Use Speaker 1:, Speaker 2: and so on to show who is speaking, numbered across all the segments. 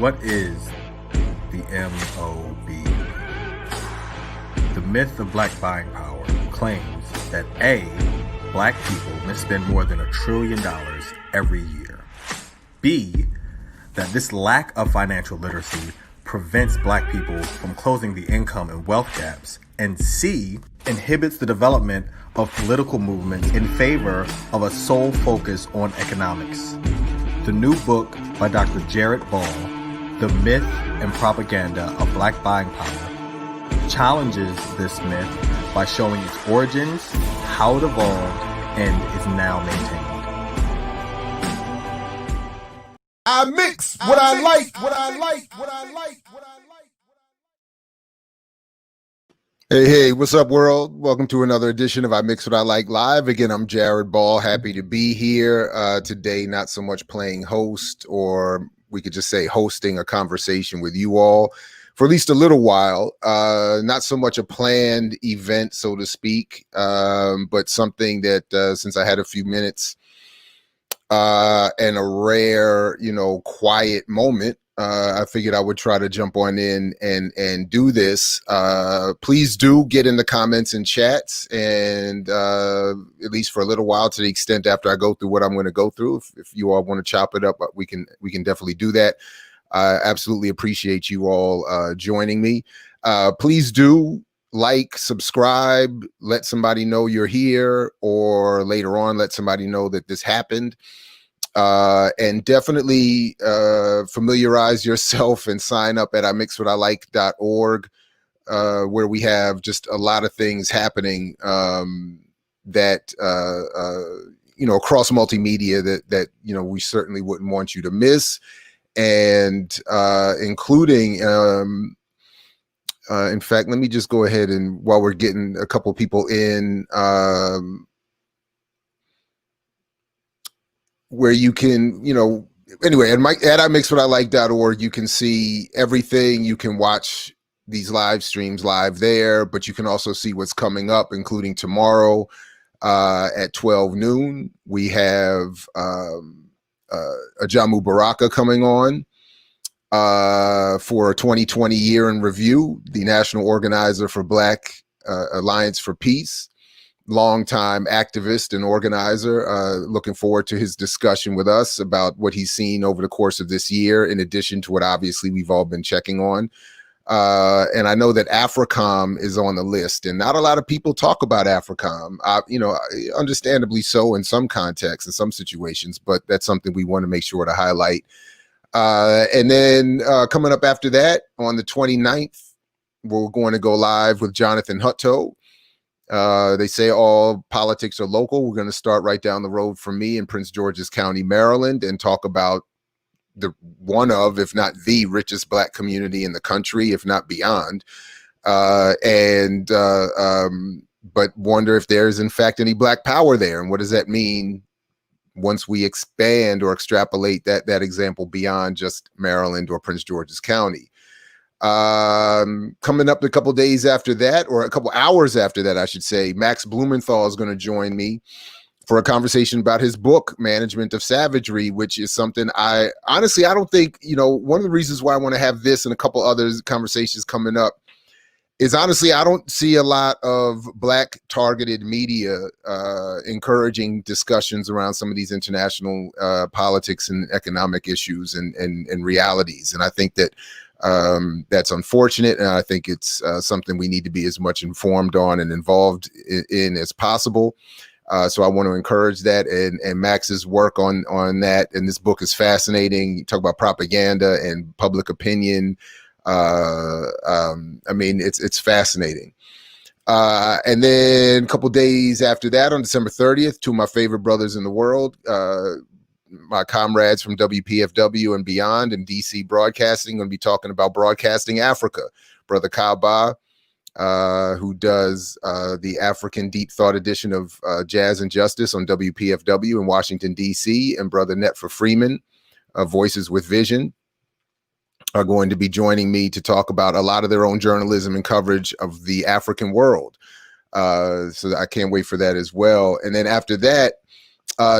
Speaker 1: What is the MOBP? The myth of black buying power claims that A, black people misspend more than $1 trillion every year. B, that this lack of financial literacy prevents black people from closing the income and wealth gaps. And C, inhibits the development of political movements in favor of a sole focus on economics. The new book by Dr. Jared Ball, The Myth and Propaganda of Black Buying Power, challenges this myth by showing its origins, how it evolved, and is now maintained.
Speaker 2: I mix what I like. Hey, what's up, world? Welcome to another edition of I Mix What I Like Live. Again, I'm Jared Ball. Happy to be here today. Not so much playing host, or we could just say hosting a conversation with you all for at least a little while. Not so much a planned event, so to speak, but something that since I had a few minutes and a rare, quiet moment, I figured I would try to jump on in and do this. Please do get in the comments and chats, and at least for a little while, to the extent after I go through what I'm going to go through. If you all want to chop it up, we can definitely do that. I absolutely appreciate you all joining me. Please do like, subscribe, let somebody know you're here, or later on let somebody know that this happened. And definitely familiarize yourself and sign up at imixwhatilike.org, where we have just a lot of things happening that across multimedia that we certainly wouldn't want you to miss, and including in fact, let me just go ahead and, while we're getting a couple people in, where you can, anyway, at imixwhatilike.org, you can see everything. You can watch these live streams live there, but you can also see what's coming up, including tomorrow at 12 noon. We have Ajamu Baraka coming on for a 2020 year in review, the national organizer for Black Alliance for Peace. Longtime activist and organizer, looking forward to his discussion with us about what he's seen over the course of this year, in addition to what obviously we've all been checking on. And I know that AFRICOM is on the list, and not a lot of people talk about AFRICOM, understandably so in some contexts, in some situations, but that's something we want to make sure to highlight. And then coming up after that, on the 29th, we're going to go live with Jonathan Hutto. They say all politics are local. We're going to start right down the road from me in Prince George's County, Maryland, and talk about one of, if not the richest Black community in the country, if not beyond. But wonder if there's in fact any Black power there, and what does that mean once we expand or extrapolate that example beyond just Maryland or Prince George's County. Coming up a couple days after that, or a couple hours after that, I should say, Max Blumenthal is going to join me for a conversation about his book, Management of Savagery, which is something I don't think, one of the reasons why I want to have this and a couple other conversations coming up is, honestly, I don't see a lot of Black targeted media encouraging discussions around some of these international politics and economic issues and realities. And I think that that's unfortunate, and I think it's something we need to be as much informed on and involved in as possible. So I want to encourage that, and Max's work on that. And this book is fascinating. You talk about propaganda and public opinion. It's fascinating. And then a couple days after that, on December 30th, two of my favorite brothers in the world, my comrades from WPFW and beyond and DC Broadcasting, going to be talking about Broadcasting Africa. Brother Kaba, who does the African Deep Thought edition of Jazz and Justice on WPFW in Washington, DC, and Brother Netfa Freeman, Voices with Vision, are going to be joining me to talk about a lot of their own journalism and coverage of the African world. So I can't wait for that as well. And then after that,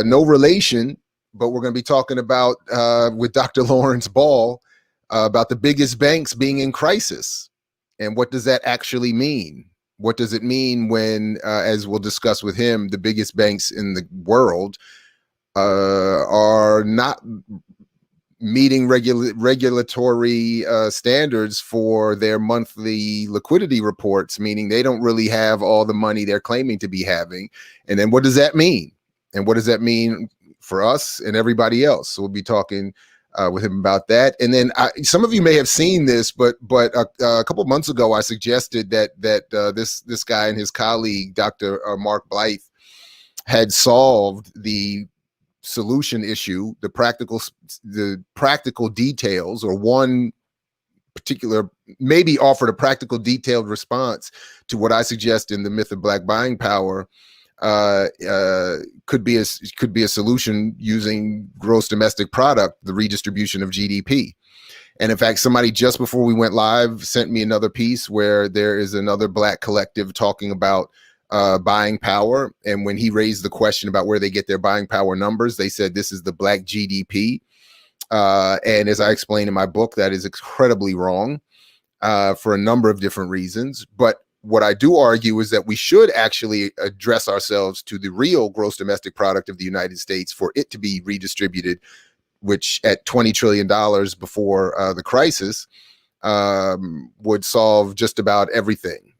Speaker 2: no relation, but we're going to be talking about with Dr. Lawrence Ball, about the biggest banks being in crisis. And what does that actually mean? What does it mean when, as we'll discuss with him, the biggest banks in the world are not meeting regulatory standards for their monthly liquidity reports, meaning they don't really have all the money they're claiming to be having. And then what does that mean? And what does that mean for us and everybody else? So we'll be talking with him about that. And then some of you may have seen this, but a couple months ago, I suggested that this guy and his colleague, Dr. Mark Blythe, had solved the solution issue, the practical details, or one particular, maybe offered a practical detailed response to what I suggest in The Myth of Black Buying Power. Could be a solution using gross domestic product, the redistribution of GDP. And in fact, somebody just before we went live sent me another piece where there is another Black collective talking about buying power. And when he raised the question about where they get their buying power numbers, they said this is the Black GDP. And as I explained in my book, that is incredibly wrong for a number of different reasons. But what I do argue is that we should actually address ourselves to the real gross domestic product of the United States for it to be redistributed, which at $20 trillion before the crisis would solve just about everything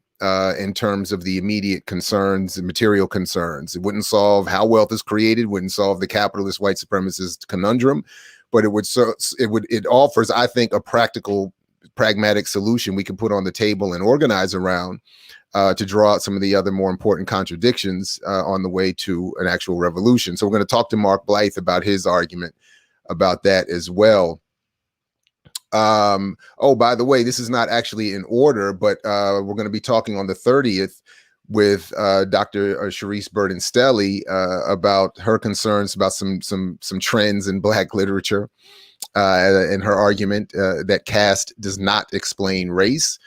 Speaker 2: in terms of the immediate concerns and material concerns. It wouldn't solve how wealth is created, wouldn't solve the capitalist white supremacist conundrum, but it offers, I think, a pragmatic solution we can put on the table and organize around to draw out some of the other more important contradictions on the way to an actual revolution. So we're going to talk to Mark Blythe about his argument about that as well. Oh, by the way, this is not actually in order, but we're going to be talking on the 30th with Dr. Sharice Burden-Stelly about her concerns about some trends in Black literature. And her argument that caste does not explain race.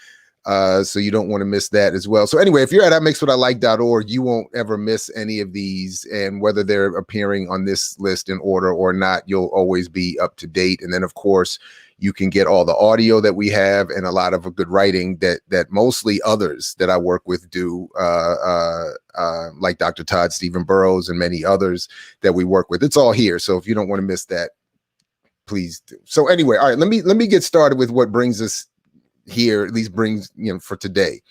Speaker 2: So you don't want to miss that as well. So anyway, if you're at imixwhatilike.org, you won't ever miss any of these. And whether they're appearing on this list in order or not, you'll always be up to date. And then, of course, you can get all the audio that we have and a lot of good writing that mostly others that I work with do, like Dr. Todd Stephen Burrows and many others that we work with. It's all here. So if you don't want to miss that, please do. So anyway, all right, let me get started with what brings us here, at least brings, for today.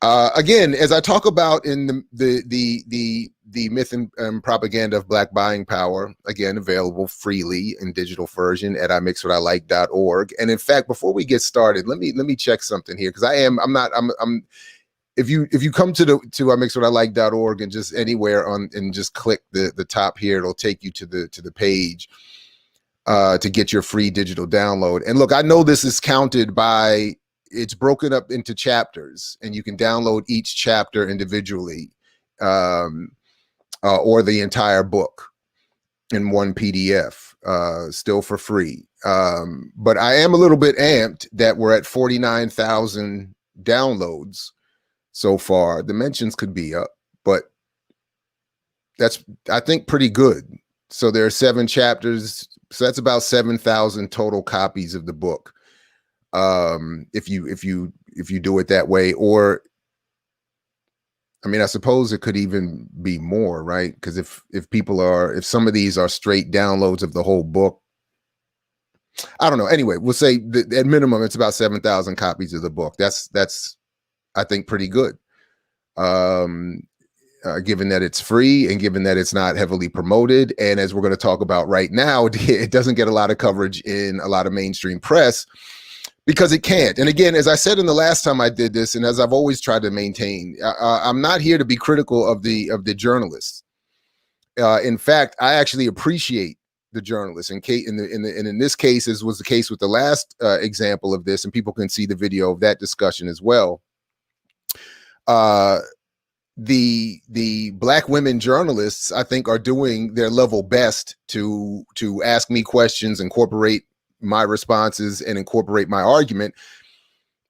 Speaker 2: Again, as I talk about in the myth and propaganda of Black buying power, again, available freely in digital version at imixwhatilike.org. And in fact, before we get started, let me check something here, because if you come to imixwhatilike.org and just anywhere and just click the top here, it'll take you to the page to get your free digital download. And look, I know this is counted by, it's broken up into chapters, and you can download each chapter individually, or the entire book in one PDF, still for free. But I am a little bit amped that we're at 49,000 downloads so far. The mentions could be up, but that's, I think, pretty good. So there are 7 chapters. So that's about 7,000 total copies of the book. If you do it that way, or, I mean, I suppose it could even be more, right? Because if some of these are straight downloads of the whole book, I don't know. Anyway, we'll say that at minimum, it's about 7,000 copies of the book. That's I think pretty good. Given that it's free and given that it's not heavily promoted. And as we're going to talk about right now, it doesn't get a lot of coverage in a lot of mainstream press because it can't. And again, as I said in the last time I did this, and as I've always tried to maintain, I'm not here to be critical of the journalists. In fact, I actually appreciate the journalists. And in this case, as was the case with the last example of this, and people can see the video of that discussion as well. The Black women journalists, I think, are doing their level best to ask me questions, incorporate my responses, and incorporate my argument.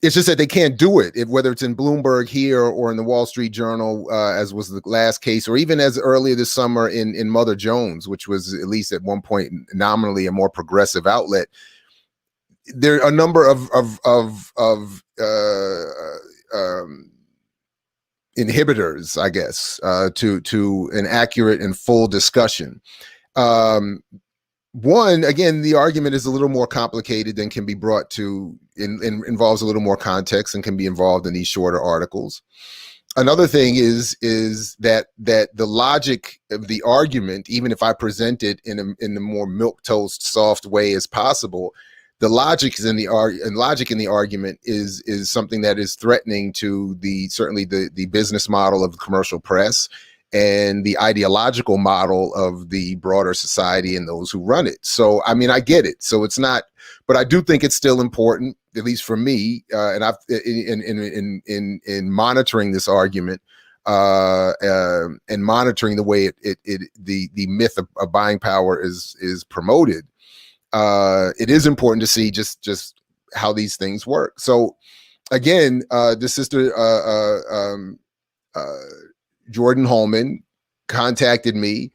Speaker 2: It's just that they can't do it, whether it's in Bloomberg here or in the Wall Street Journal, as was the last case, or even as earlier this summer in Mother Jones, which was at least at one point nominally a more progressive outlet. there are a number of inhibitors, I guess, to an accurate and full discussion. One, again, the argument is a little more complicated than can be brought to, involves a little more context and can be involved in these shorter articles. Another thing is that the logic of the argument, even if I present it in the more milquetoast soft way as possible, the logic in the argument is something that is threatening to certainly the business model of the commercial press and the ideological model of the broader society and those who run it. So, I mean, I get it. So it's not, but I do think it's still important, at least for me, and I've in monitoring this argument and monitoring the way the myth of buying power is promoted. It is important to see just how these things work. So, again, the sister Jordan Holman contacted me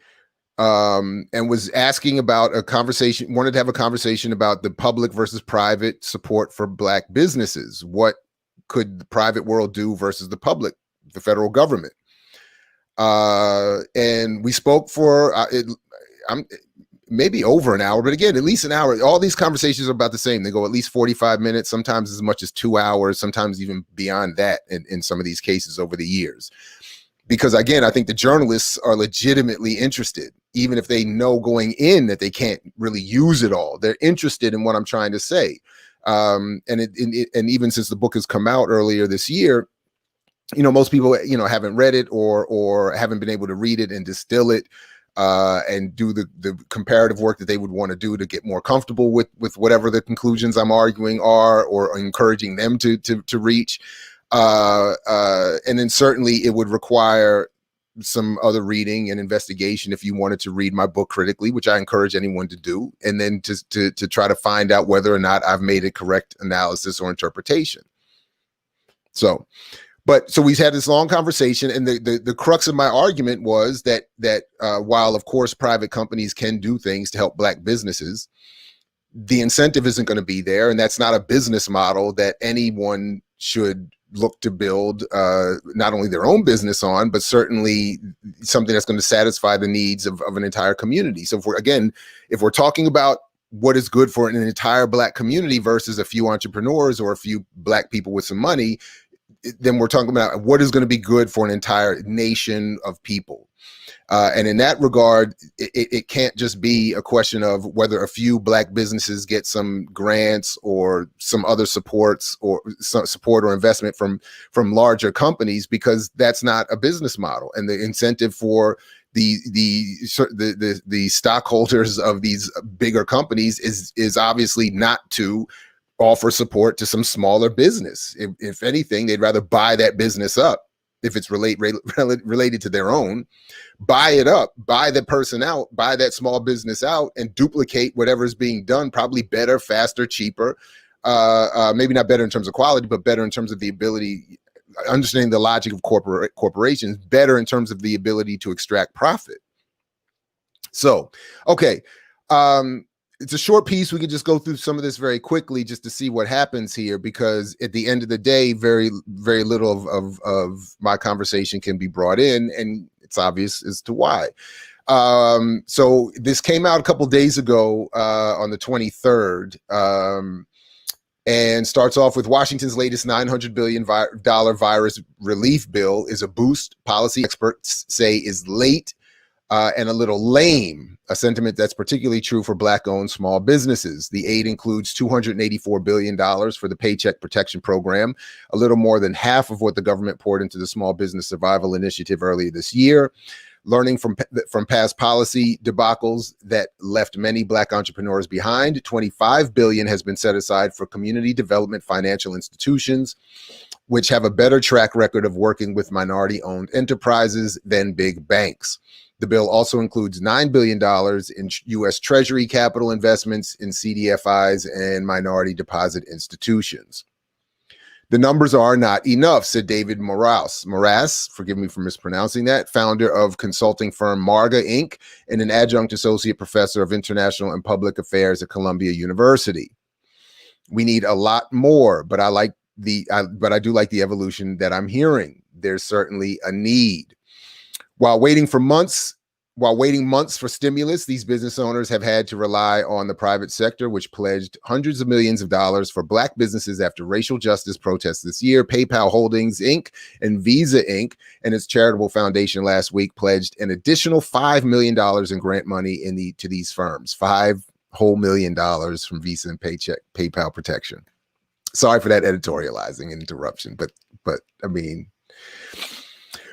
Speaker 2: and was asking about a conversation, wanted to have a conversation about the public versus private support for Black businesses. What could the private world do versus the public, the federal government? And we spoke for maybe over an hour, but again, at least an hour. All these conversations are about the same. They go at least 45 minutes, sometimes as much as 2 hours, sometimes even beyond that in some of these cases over the years. Because again, I think the journalists are legitimately interested, even if they know going in that they can't really use it all. They're interested in what I'm trying to say. And even since the book has come out earlier this year, most people, haven't read it or haven't been able to read it and distill it and do the comparative work that they would want to do to get more comfortable with whatever the conclusions I'm arguing are or encouraging them to reach. And then certainly it would require some other reading and investigation if you wanted to read my book critically, which I encourage anyone to do, and then to try to find out whether or not I've made a correct analysis or interpretation. So we've had this long conversation, and the crux of my argument was that while of course private companies can do things to help Black businesses, the incentive isn't going to be there, and that's not a business model that anyone should look to build not only their own business on, but certainly something that's going to satisfy the needs of an entire community. So if we're talking about what is good for an entire Black community versus a few entrepreneurs or a few Black people with some money, then we're talking about what is going to be good for an entire nation of people. And in that regard, it can't just be a question of whether a few Black businesses get some grants or some other supports or some support or investment from larger companies, because that's not a business model. And the incentive for the stockholders of these bigger companies is obviously not to offer support to some smaller business. If anything, they'd rather buy that business up. If it's related to their own, buy it up, buy the person out, buy that small business out, and duplicate whatever's being done, probably better, faster, cheaper. Maybe not better in terms of quality, but better in terms of the ability, understanding the logic of corporations, better in terms of the ability to extract profit. So, okay. It's a short piece. We can just go through some of this very quickly just to see what happens here, because at the end of the day, very, very little of my conversation can be brought in, and it's obvious as to why. So this came out a couple days ago on the 23rd, and starts off with Washington's latest $900 billion virus relief bill is a boost. Policy experts say is late and a little lame, a sentiment that's particularly true for Black-owned small businesses. The aid includes $284 billion for the Paycheck Protection Program, a little more than half of what the government poured into the Small Business Survival Initiative earlier this year. Learning from past policy debacles that left many Black entrepreneurs behind, $25 billion has been set aside for community development financial institutions, which have a better track record of working with minority-owned enterprises than big banks. The bill also includes $9 billion in U.S. Treasury capital investments in CDFIs and minority deposit institutions. The numbers are not enough, said David Morass, forgive me for mispronouncing that, founder of consulting firm Marga, Inc., and an adjunct associate professor of international and public affairs at Columbia University. We need a lot more, but I do like the evolution that I'm hearing. There's certainly a need. While waiting months for stimulus, these business owners have had to rely on the private sector, which pledged hundreds of millions of dollars for Black businesses after racial justice protests this year. PayPal Holdings, Inc. and Visa, Inc. and its charitable foundation last week pledged an additional $5 million in grant money to these firms. $5 whole million from Visa and PayPal protection. Sorry for that editorializing and interruption, but I mean...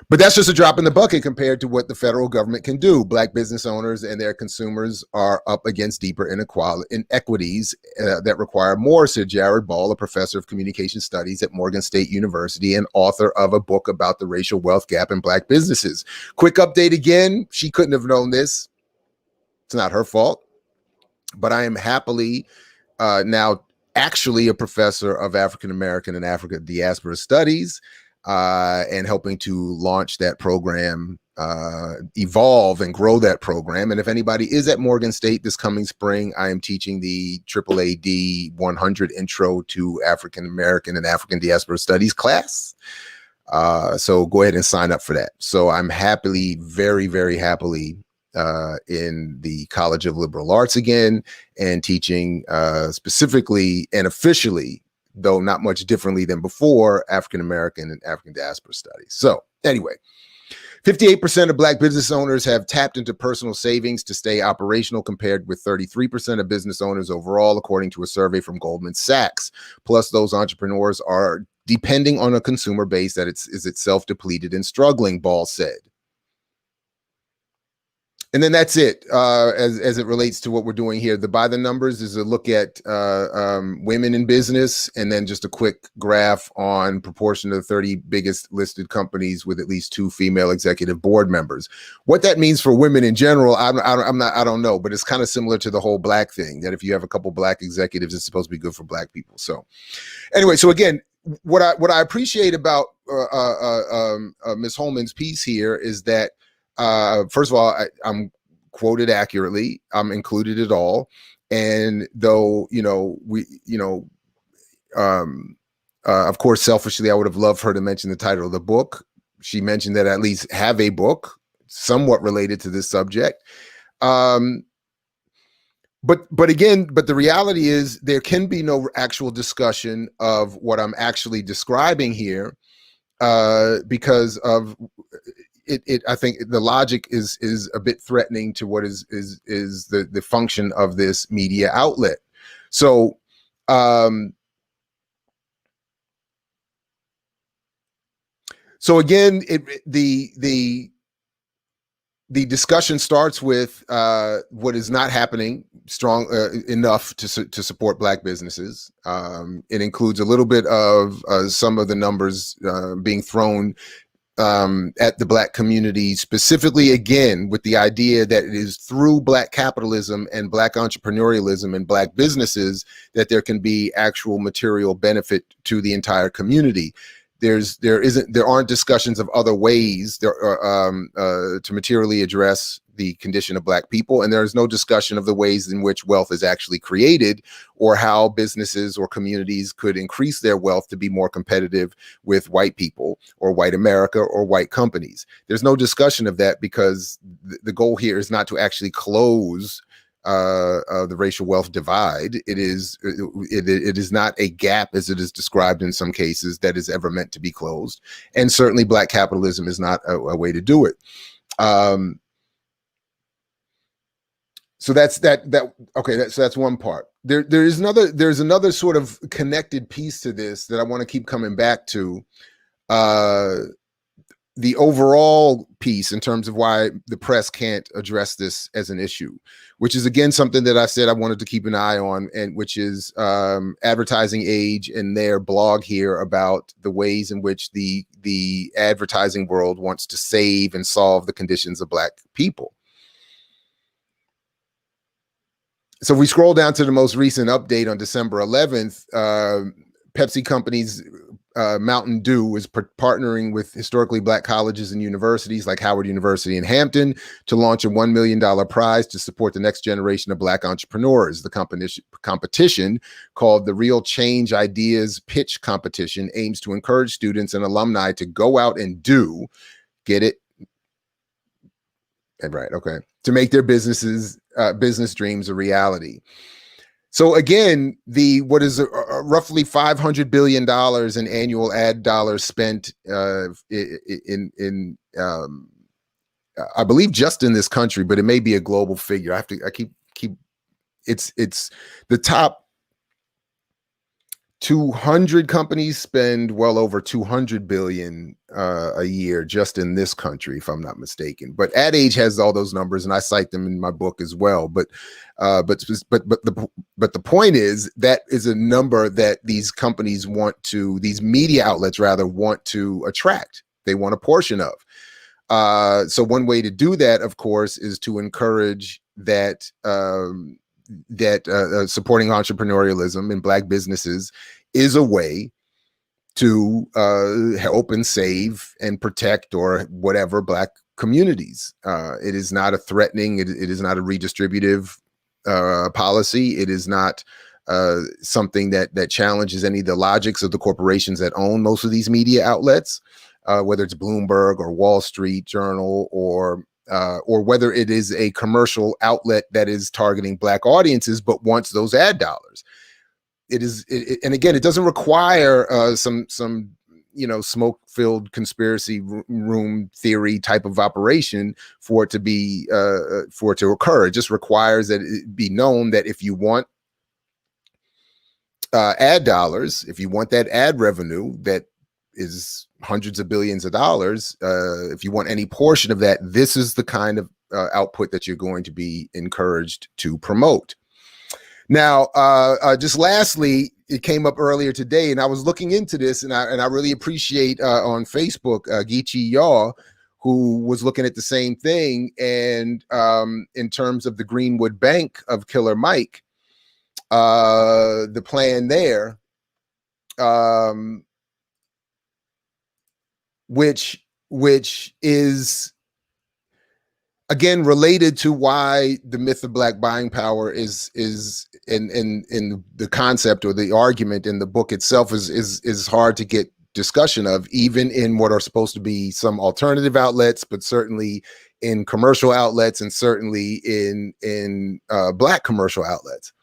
Speaker 2: But that's just a drop in the bucket compared to what the federal government can do. Black business owners and their consumers are up against deeper inequities that require more, said Jared Ball, a professor of communication studies at Morgan State University and author of a book about the racial wealth gap in Black businesses. Quick update again. She couldn't have known this. It's not her fault. But I am happily now actually a professor of African American and African diaspora studies. And helping to launch that program, evolve and grow that program. And if anybody is at Morgan State this coming spring, I am teaching the AAAD 100 Intro to African American and African Diaspora Studies class. So go ahead and sign up for that. So I'm very, very happily in the College of Liberal Arts again and teaching specifically and officially, though not much differently than before, African American and African diaspora studies. So anyway, 58% of Black business owners have tapped into personal savings to stay operational, compared with 33% of business owners overall, according to a survey from Goldman Sachs. Plus, those entrepreneurs are depending on a consumer base that is itself depleted and struggling, Ball said. And then that's it as it relates to what we're doing here. The By the Numbers is a look at women in business, and then just a quick graph on proportion of the 30 biggest listed companies with at least 2 female executive board members. What that means for women in general, I don't know, but it's kind of similar to the whole Black thing, that if you have a couple Black executives, it's supposed to be good for Black people. So anyway, so again, what I appreciate about Ms. Holman's piece here is that, first of all, I'm quoted accurately. I'm included at all. And though, of course, selfishly, I would have loved her to mention the title of the book. She mentioned that I at least have a book somewhat related to this subject. But the reality is there can be no actual discussion of what I'm actually describing here because of it. I think the logic is a bit threatening to what is the function of this media outlet. So again, the discussion starts with what is not happening strong enough to support Black businesses. It includes a little bit of some of the numbers being thrown at the Black community, specifically, again, with the idea that it is through Black capitalism and Black entrepreneurialism and Black businesses that there can be actual material benefit to the entire community. There aren't discussions of other ways to materially address the condition of Black people, and there is no discussion of the ways in which wealth is actually created, or how businesses or communities could increase their wealth to be more competitive with white people or white America or white companies. There's no discussion of that because the goal here is not to actually close the racial wealth divide. It is not a gap, as it is described in some cases, that is ever meant to be closed. And certainly Black capitalism is not a way to do it. So that's that. Okay, so that's one part. There's another sort of connected piece to this that I want to keep coming back to. The overall piece in terms of why the press can't address this as an issue, which is again something that I said I wanted to keep an eye on, and which is Advertising Age and their blog here about the ways in which the advertising world wants to save and solve the conditions of Black people. So if we scroll down to the most recent update on December 11th, Pepsi company's Mountain Dew is partnering with historically Black colleges and universities like Howard University in Hampton to launch a $1 million prize to support the next generation of Black entrepreneurs. The competition, called the Real Change Ideas Pitch Competition, aims to encourage students and alumni to go out and do, get it? Right, okay. To make their business dreams a reality. So again, what is roughly $500 billion in annual ad dollars spent in I believe just in this country, but it may be a global figure. I keep it's the top 200 companies spend well over 200 billion a year just in this country, if I'm not mistaken. But AdAge has all those numbers, and I cite them in my book as well. But the point is that is a number that these companies these media outlets rather want to attract. They want a portion of. So one way to do that, of course, is to encourage that. Supporting entrepreneurialism in Black businesses is a way to help and save and protect or whatever Black communities. It is not a threatening, it is not a redistributive policy. It is not something that challenges any of the logics of the corporations that own most of these media outlets, whether it's Bloomberg or Wall Street Journal or whether it is a commercial outlet that is targeting Black audiences but wants those ad dollars. And again, it doesn't require some smoke-filled conspiracy room theory type of operation for it to be for it to occur. It just requires that it be known that if you want ad dollars, if you want that ad revenue that is hundreds of billions of dollars, if you want any portion of that, this is the kind of output that you're going to be encouraged to promote. Now, just lastly, it came up earlier today, and I was looking into this, and I really appreciate on Facebook Geechee Yaw, who was looking at the same thing, and in terms of the Greenwood Bank of Killer Mike, the plan there. Which is again related to why the myth of Black buying power is in the concept or the argument in the book itself is hard to get discussion of, even in what are supposed to be some alternative outlets, but certainly in commercial outlets and certainly in Black commercial outlets.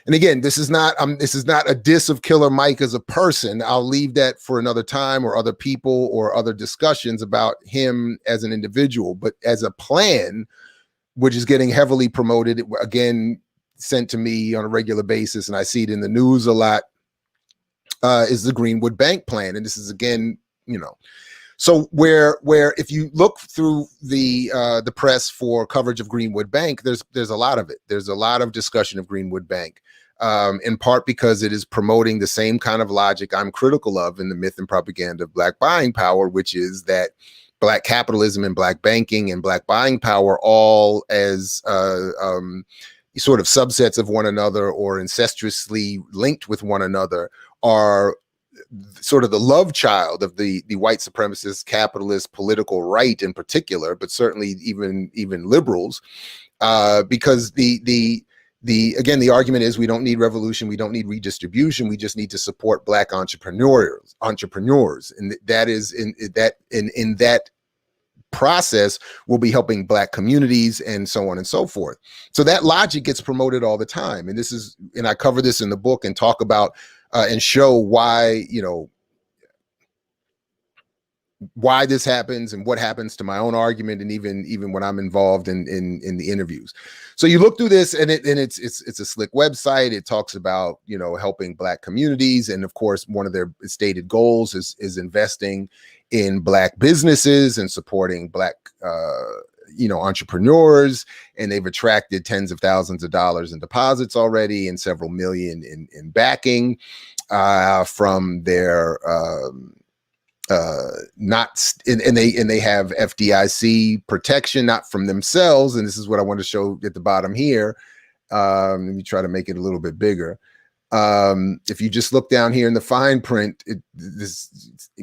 Speaker 2: And again, this is not a diss of Killer Mike as a person. I'll leave that for another time or other people or other discussions about him as an individual. But as a plan, which is getting heavily promoted, again, sent to me on a regular basis, and I see it in the news a lot, is the Greenwood Bank plan. And this is, again, so where if you look through the press for coverage of Greenwood Bank, there's a lot of it. There's a lot of discussion of Greenwood Bank, in part because it is promoting the same kind of logic I'm critical of in the myth and propaganda of Black buying power, which is that Black capitalism and Black banking and Black buying power, all as sort of subsets of one another or incestuously linked with one another, are sort of the love child of the white supremacist capitalist political right in particular, but certainly even liberals, because the argument is we don't need revolution, we don't need redistribution, we just need to support Black entrepreneurs, and that is in that process will be helping Black communities and so on and so forth. So that logic gets promoted all the time, and I cover this in the book and talk about and show why why this happens and what happens to my own argument, and even when I'm involved in the interviews. So you look through this, and it's a slick website. It talks about helping Black communities, and of course one of their stated goals is investing in Black businesses and supporting Black entrepreneurs, and they've attracted tens of thousands of dollars in deposits already and several million in backing from their and they have FDIC protection, not from themselves. And this is what I want to show at the bottom here. Let me try to make it a little bit bigger. If you just look down here in the fine print,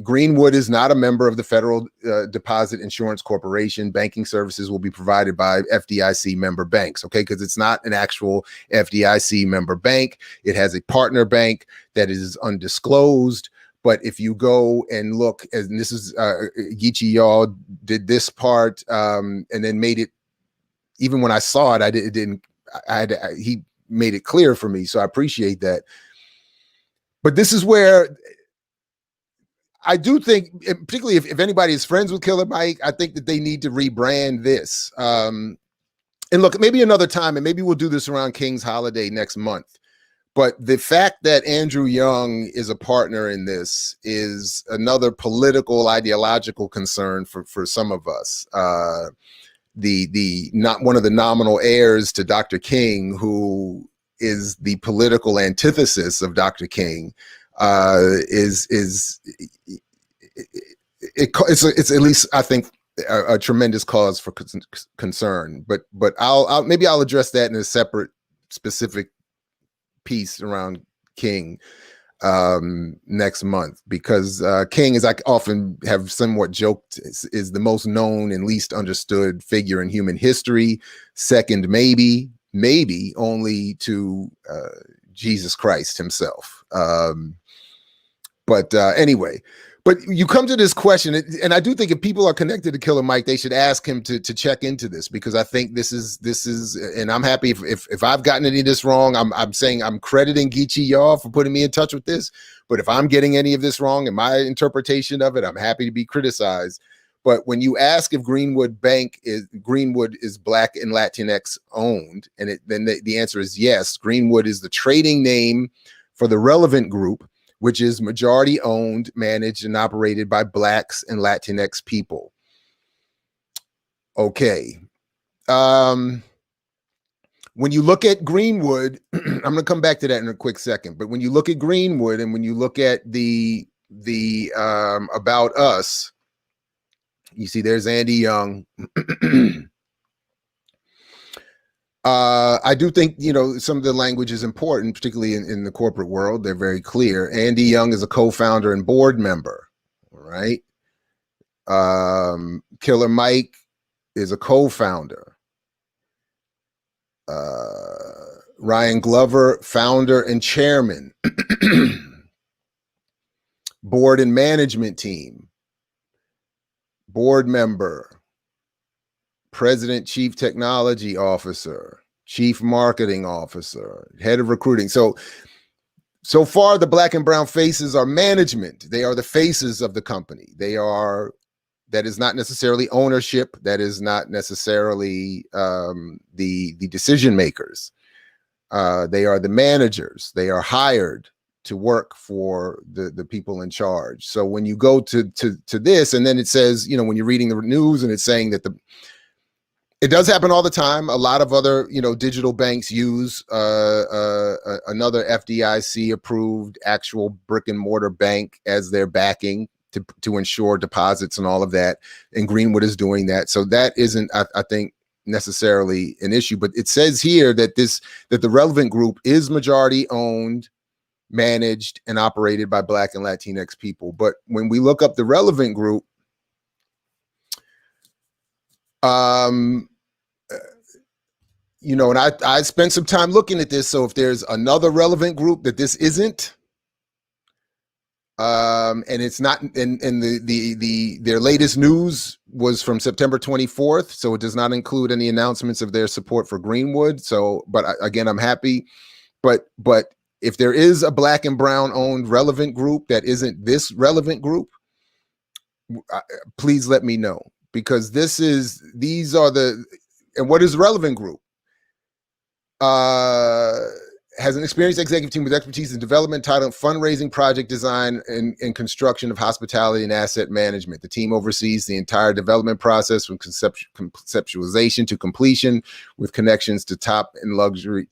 Speaker 2: Greenwood is not a member of the Federal Deposit Insurance Corporation. Banking services will be provided by FDIC member banks, okay? Because it's not an actual FDIC member bank. It has a partner bank that is undisclosed. But if you go and look, and this is Geechee Y'all did this part and then made it, even when I saw it, he made it clear for me. So I appreciate that. But this is where I do think, particularly if anybody is friends with Killer Mike, I think that they need to rebrand this. And look, maybe another time, and maybe we'll do this around King's holiday next month. But the fact that Andrew Young is a partner in this is another political, ideological concern for some of us. The not one of the nominal heirs to Dr. King, who is the political antithesis of Dr. King, it's at least, I think, a tremendous cause for concern. But I'll address that in a separate specific piece around King next month, because King, as I often have somewhat joked, is the most known and least understood figure in human history, second maybe only to Jesus Christ himself. Anyway, but you come to this question, and I do think if people are connected to Killer Mike, they should ask him to check into this, because I think this is, and I'm happy if I've gotten any of this wrong. I'm saying I'm crediting Geechee Y'all for putting me in touch with this, but if I'm getting any of this wrong in my interpretation of it, I'm happy to be criticized. But when you ask if Greenwood is Black and Latinx owned, and then the answer is yes. Greenwood is the trading name for the relevant group, which is majority owned, managed, and operated by Blacks and Latinx people. Okay. When you look at Greenwood, I'm going to come back to that in a quick second, but when you look at Greenwood and when you look at the About Us, you see there's Andy Young. I do think, some of the language is important, particularly in the corporate world. They're very clear. Andy Young is a co-founder and board member, all right? Killer Mike is a co-founder. Ryan Glover, founder and chairman. Board and management team. Board member. President, chief technology officer, chief marketing officer, head of recruiting. So far, the Black and brown faces are management. They are the faces of the company. That is not necessarily ownership. That is not necessarily the decision makers. They are the managers. They are hired to work for the people in charge. So when you go to this, and then it says, when you're reading the news and it's saying that it does happen all the time. A lot of other, digital banks use another FDIC approved actual brick and mortar bank as their backing to ensure deposits and all of that. And Greenwood is doing that. So that isn't, I think, necessarily an issue. But it says here that the relevant group is majority owned, managed, and operated by Black and Latinx people. But when we look up the relevant group, and I spent some time looking at this. So if there's another relevant group that this isn't, and it's not, and their latest news was from September 24th, so it does not include any announcements of their support for Greenwood. So, but again, I'm happy. But if there is a Black and brown owned relevant group that isn't this relevant group, please let me know. Because and what is the relevant group? Has an experienced executive team with expertise in development, title, fundraising, project design, and construction of hospitality and asset management. The team oversees the entire development process from conceptualization to completion, with connections to top luxury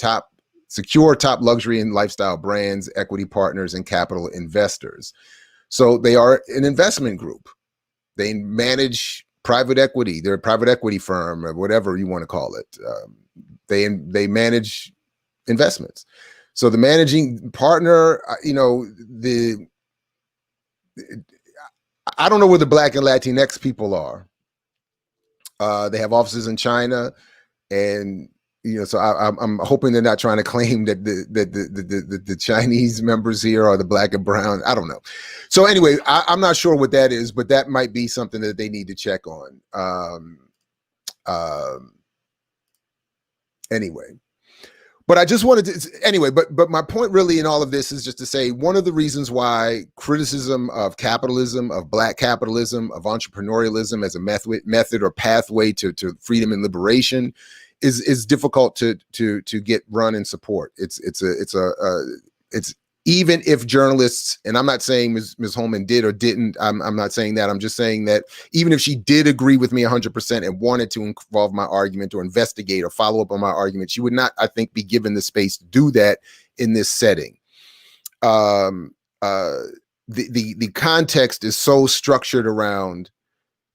Speaker 2: and lifestyle brands, equity partners, and capital investors. So they are an investment group. They manage private equity. They're a private equity firm, or whatever you want to call it. They manage investments. So the managing partner, I don't know where the Black and Latinx people are. They have offices in China, and so I'm hoping they're not trying to claim that the Chinese members here are the Black and brown. I don't know. So anyway, I'm not sure what that is, but that might be something that they need to check on. Anyway. But I just wanted to, anyway, but my point really in all of this is just to say one of the reasons why criticism of capitalism, of Black capitalism, of entrepreneurialism as a method or pathway to freedom and liberation is difficult to get run and support. It's even if journalists, and I'm not saying Ms. Holman did or didn't, I'm not saying that. I'm just saying that even if she did agree with me 100% and wanted to involve my argument or investigate or follow up on my argument, she would not, I think, be given the space to do that in this setting. The context is so structured around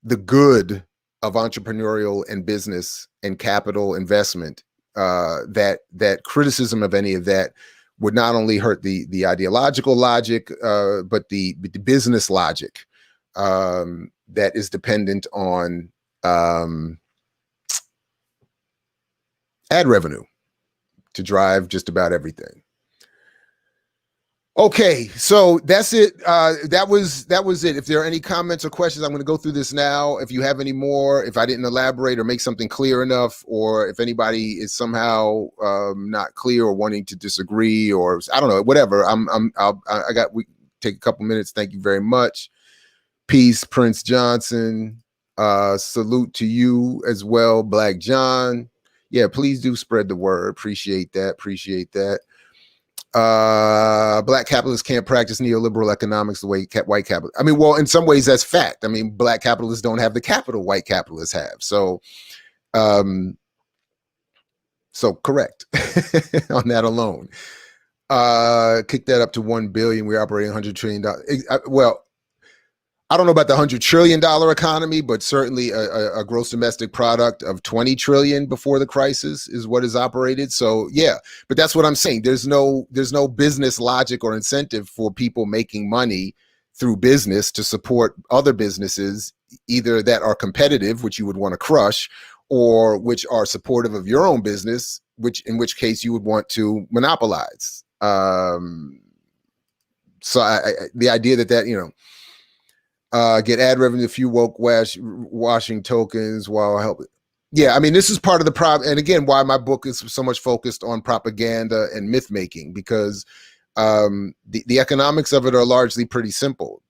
Speaker 2: the good of entrepreneurial and business and capital investment that criticism of any of that would not only hurt the ideological logic, but the business logic that is dependent on ad revenue to drive just about everything. Okay, so that's it. That was it. If there are any comments or questions, I'm going to go through this now. If you have any more, if I didn't elaborate or make something clear enough, or if anybody is somehow not clear or wanting to disagree, or I don't know, whatever. We take a couple minutes. Thank you very much. Peace, Prince Johnson. Salute to you as well, Black John. Yeah, please do spread the word. Appreciate that. Appreciate that. Black capitalists can't practice neoliberal economics the way white capitalists. I mean, well, in some ways that's fact. I mean, Black capitalists don't have the capital white capitalists have. So correct on that alone. Kick that up to 1 billion. We're operating $100 trillion. Well, I don't know about the $100 trillion economy, but certainly a gross domestic product of 20 trillion before the crisis is what is operated. So yeah, but that's what I'm saying. There's no business logic or incentive for people making money through business to support other businesses, either that are competitive, which you would want to crush, or which are supportive of your own business, in which case you would want to monopolize. So the idea that get ad revenue, a few woke washing tokens while helping. Yeah, I mean, this is part of the problem. And again, why my book is so much focused on propaganda and myth making, because the economics of it are largely pretty simple.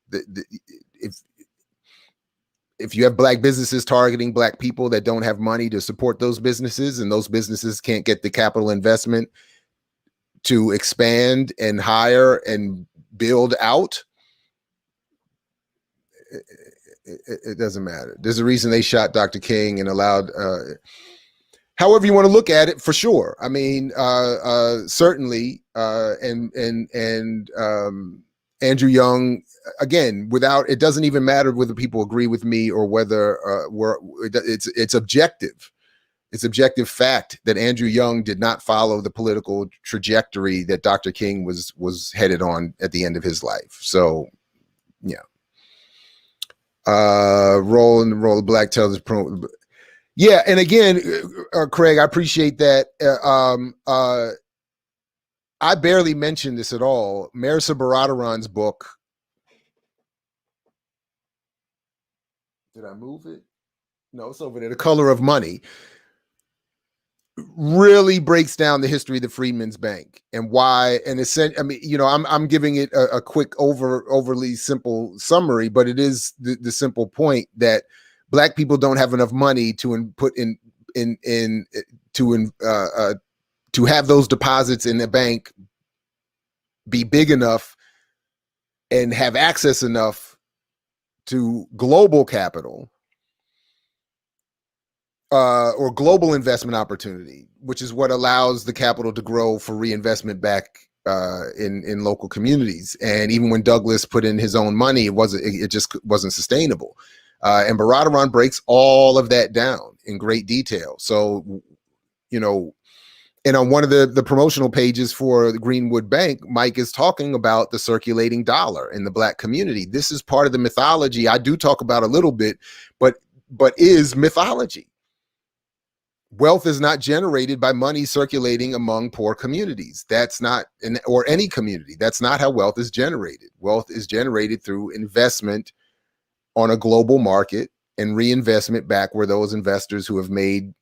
Speaker 2: If you have Black businesses targeting Black people that don't have money to support those businesses, and those businesses can't get the capital investment to expand and hire and build out, it doesn't matter. There's a reason they shot Dr. King and allowed, however you want to look at it, for sure. I mean, certainly, and Andrew Young, again, it doesn't even matter whether people agree with me or whether it's objective. It's objective fact that Andrew Young did not follow the political trajectory that Dr. King was headed on at the end of his life. So, yeah. Roll of Black tells us. Yeah, and again, Craig, I appreciate that. I barely mentioned this at all. Marisa Baradaran's book. Did I move it? No, it's over there. The Color of Money really breaks down the history of the Freedmen's Bank and why. And I mean, I'm giving it a quick, overly simple summary, but it is the simple point that Black people don't have enough money to have those deposits in the bank be big enough and have access enough to global capital or global investment opportunity, which is what allows the capital to grow for reinvestment back in local communities. And even when Douglas put in his own money, it just wasn't sustainable. And Baradaran breaks all of that down in great detail. So, And on one of the promotional pages for the Greenwood Bank, Mike is talking about the circulating dollar in the Black community. This is part of the mythology I do talk about a little bit, but is mythology. Wealth is not generated by money circulating among poor communities. That's not, or any community. That's not how wealth is generated. Wealth is generated through investment on a global market and reinvestment back where those investors who have made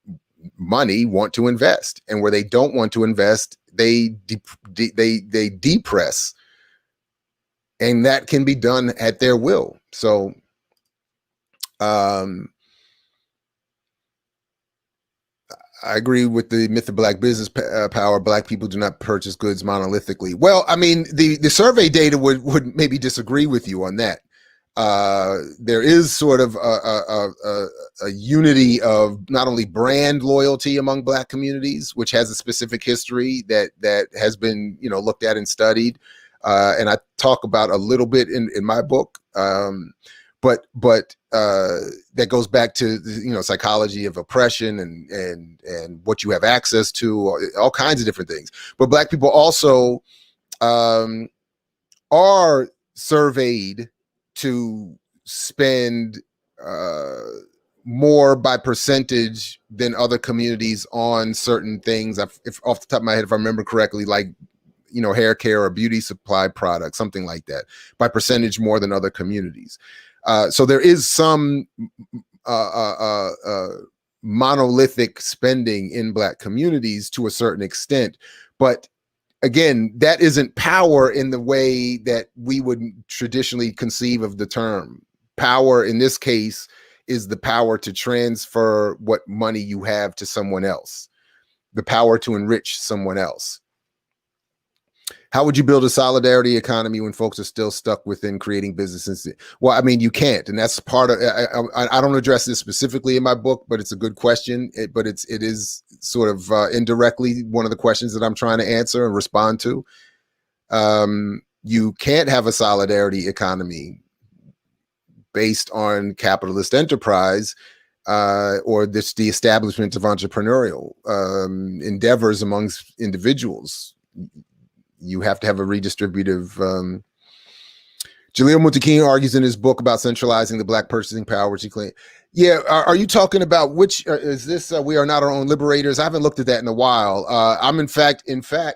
Speaker 2: money want to invest, and where they don't want to invest, they depress, and that can be done at their will. So I agree with the myth of Black business power. Black people do not purchase goods monolithically. Well, I mean, the survey data would maybe disagree with you on that. There is sort of a unity of not only brand loyalty among Black communities, which has a specific history that has been, looked at and studied, and I talk about a little bit in my book. But that goes back to psychology of oppression and what you have access to, all kinds of different things. But Black people also are surveyed to spend more by percentage than other communities on certain things. If off the top of my head, if I remember correctly, like hair care or beauty supply products, something like that, by percentage more than other communities. So there is some monolithic spending in Black communities to a certain extent, but again, that isn't power in the way that we would traditionally conceive of the term. Power in this case is the power to transfer what money you have to someone else, the power to enrich someone else. How would you build a solidarity economy when folks are still stuck within creating businesses? Well, I mean, you can't, and that's part of. I don't address this specifically in my book, but it's a good question. But it is sort of indirectly one of the questions that I'm trying to answer and respond to. You can't have a solidarity economy based on capitalist enterprise or the establishment of entrepreneurial endeavors amongst individuals. You have to have a redistributive. Jaleel Muttaqin argues in his book about centralizing the Black purchasing power, which he claims. Yeah, are you talking about which is this? We are not our own liberators. I haven't looked at that in a while. I'm in fact, I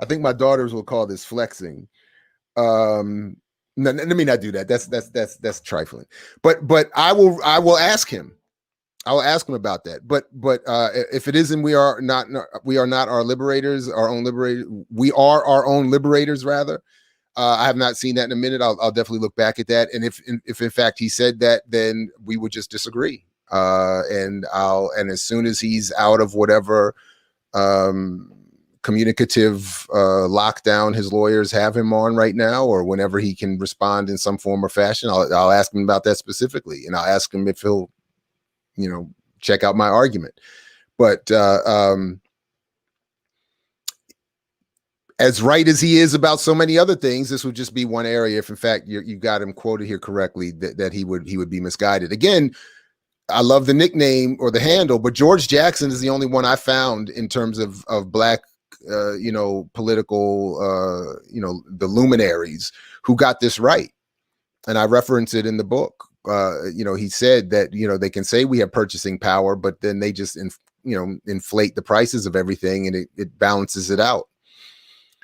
Speaker 2: think my daughters will call this flexing. No, let me not do that. That's trifling. But I will ask him. I'll ask him about that. But if it isn't, we are not our liberators, our own liberators. We are our own liberators, rather. I have not seen that in a minute. I'll definitely look back at that. And if in fact he said that, then we would just disagree. And as soon as he's out of whatever communicative lockdown his lawyers have him on right now, or whenever he can respond in some form or fashion, I'll ask him about that specifically, and I'll ask him if he'll check out my argument. But as right as he is about so many other things, this would just be one area. If in fact you got him quoted here correctly, that he would be misguided. Again, I love the nickname or the handle, but George Jackson is the only one I found in terms of Black, political, the luminaries who got this right. And I reference it in the book. He said that, they can say we have purchasing power, but then they just, inflate the prices of everything, and it balances it out.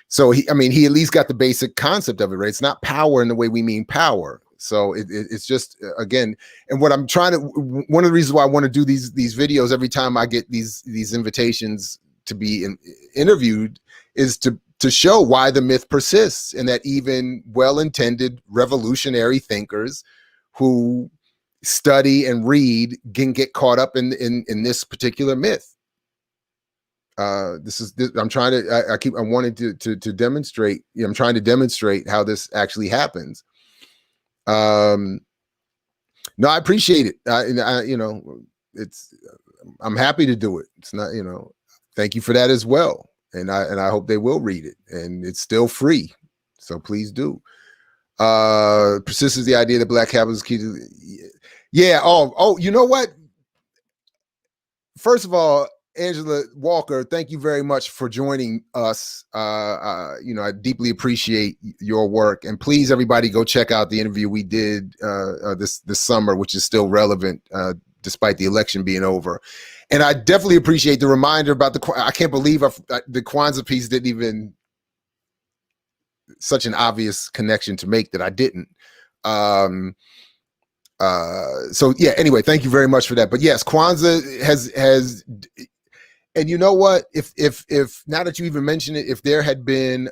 Speaker 2: So he at least got the basic concept of it, right? It's not power in the way we mean power. So it's just, again, and what I'm trying to, one of the reasons why I want to do these videos every time I get these invitations to be interviewed is to show why the myth persists, and that even well-intended revolutionary thinkers who study and read can get caught up in this particular myth. I'm trying to demonstrate. I'm trying to demonstrate how this actually happens. No, I appreciate it. I'm happy to do it. It's not, thank you for that as well. And I hope they will read it, and it's still free. So please do. Persists the idea that Black capital is key to, yeah. Oh, you know what? first of all, Angela Walker, thank you very much for joining us. I deeply appreciate your work, and please, everybody, go check out the interview we did this summer, which is still relevant despite the election being over. And I definitely appreciate the reminder about I can't believe the Kwanzaa piece didn't even such an obvious connection to make that I didn't. So yeah, anyway, thank you very much for that. But yes, Kwanzaa has, and you know what, if now that you even mention it, if there had been,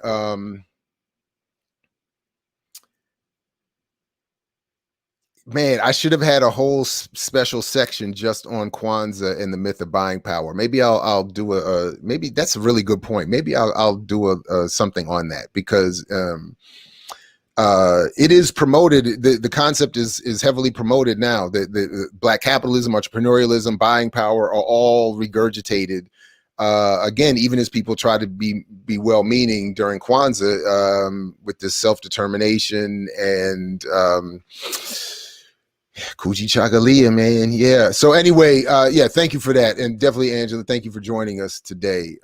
Speaker 2: man, I should have had a whole special section just on Kwanzaa and the myth of buying power. Maybe I'll do maybe that's a really good point. Maybe I'll do something on that, because it is promoted. The concept is heavily promoted now. The Black capitalism, entrepreneurialism, buying power are all regurgitated. Again, even as people try to be well-meaning during Kwanzaa, with this self-determination and Kuji Chagalia, man. Yeah. So anyway, yeah, thank you for that. And definitely, Angela, thank you for joining us today.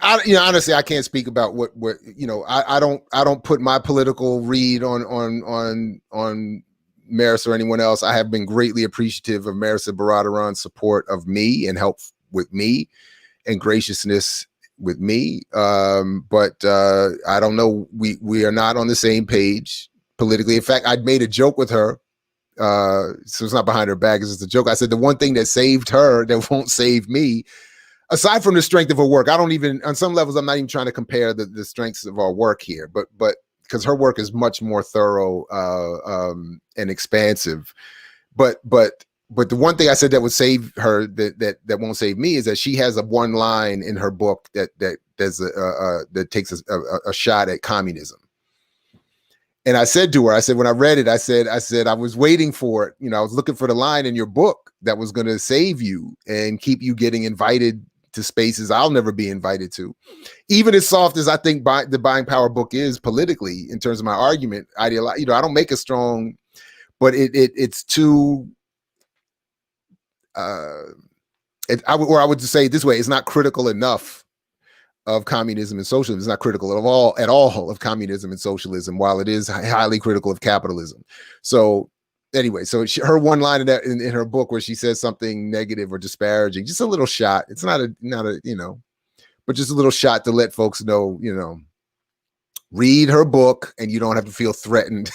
Speaker 2: Honestly, I can't speak about what I don't put my political read on Maris or anyone else. I have been greatly appreciative of Marisa Baradaran's support of me and help with me and graciousness with me. But I don't know. We are not on the same page politically. In fact, I made a joke with her. So it's not behind her back. It's just a joke. I said the one thing that saved her that won't save me, aside from the strength of her work, I don't even, on some levels, I'm not even trying to compare the strengths of our work here, but because her work is much more thorough and expansive. But the one thing I said that would save her that won't save me is that she has a one line in her book that takes a shot at communism. And I said to her, I said, when I read it, I said, I was waiting for it. I was looking for the line in your book that was going to save you and keep you getting invited to spaces I'll never be invited to. Even as soft as I think the Buying Power book is politically, in terms of my argument, I don't make a strong, but it's too, I would just say it this way, it's not critical enough of communism and socialism. It's not critical at all of communism and socialism, while it is highly critical of capitalism. So anyway, so her one line in her book where she says something negative or disparaging, just a little shot. It's not a but just a little shot to let folks know, read her book and you don't have to feel threatened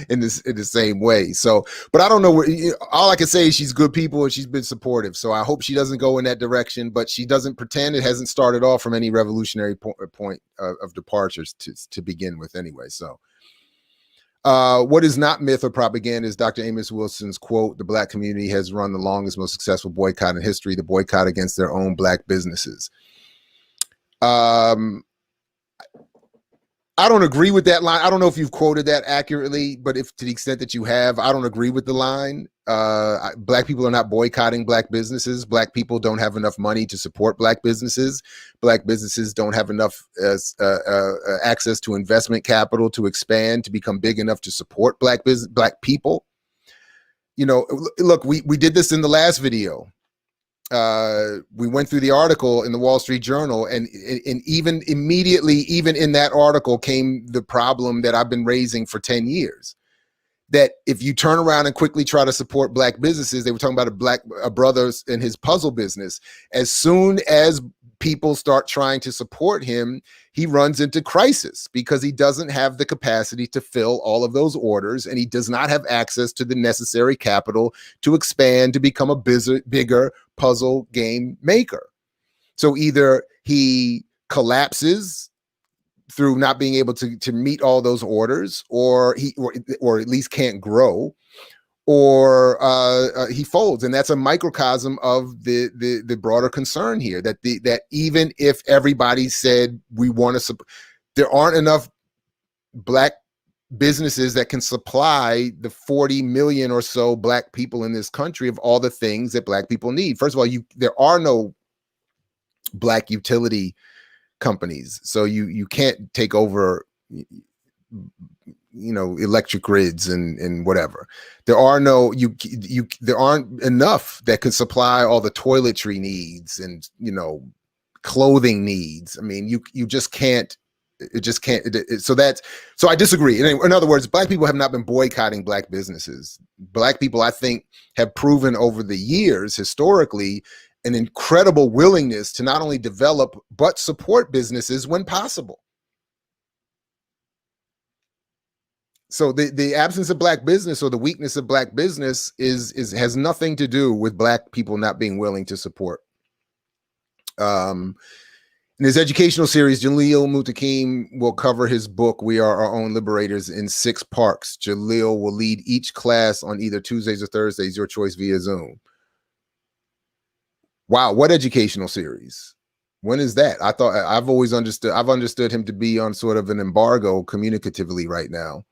Speaker 2: in the same way. So, but I don't know all I can say is she's good people and she's been supportive. So I hope she doesn't go in that direction, but she doesn't pretend. It hasn't started off from any revolutionary point of departures to begin with anyway. So what is not myth or propaganda is Dr. Amos Wilson's quote: "The Black community has run the longest, most successful boycott in history, the boycott against their own Black businesses." I don't agree with that line. I don't know if you've quoted that accurately, but if to the extent that you have, I don't agree with the line. Black people are not boycotting Black businesses. Black people don't have enough money to support Black businesses. Black businesses don't have enough access to investment capital to expand, to become big enough to support Black people. Look, we did this in the last video. We went through the article in the Wall Street Journal, and even immediately, even in that article came the problem that I've been raising for 10 years. That if you turn around and quickly try to support Black businesses, they were talking about a brother and his puzzle business. As soon as people start trying to support him, he runs into crisis because he doesn't have the capacity to fill all of those orders, and he does not have access to the necessary capital to expand, to become a bigger puzzle game maker. So either he collapses through not being able to meet all those orders, or at least can't grow, or he folds. And that's a microcosm of the broader concern here, that even if everybody said we want to support, there aren't enough Black businesses that can supply the 40 million or so Black people in this country of all the things that Black people need. First of all, there are no Black utility companies, so you can't take over electric grids and whatever. There are no, there aren't enough that can supply all the toiletry needs and, clothing needs. I mean, you just can't, it just can't. So I disagree. In other words, Black people have not been boycotting Black businesses. Black people, I think, have proven over the years, historically, an incredible willingness to not only develop, but support businesses when possible. So the absence of Black business or the weakness of Black business has nothing to do with Black people not being willing to support. In his educational series, Jaleel Mutakim will cover his book, We Are Our Own Liberators, in 6 parts. Jaleel will lead each class on either Tuesdays or Thursdays, your choice, via Zoom. Wow, what educational series? When is that? I've understood him to be on sort of an embargo communicatively right now.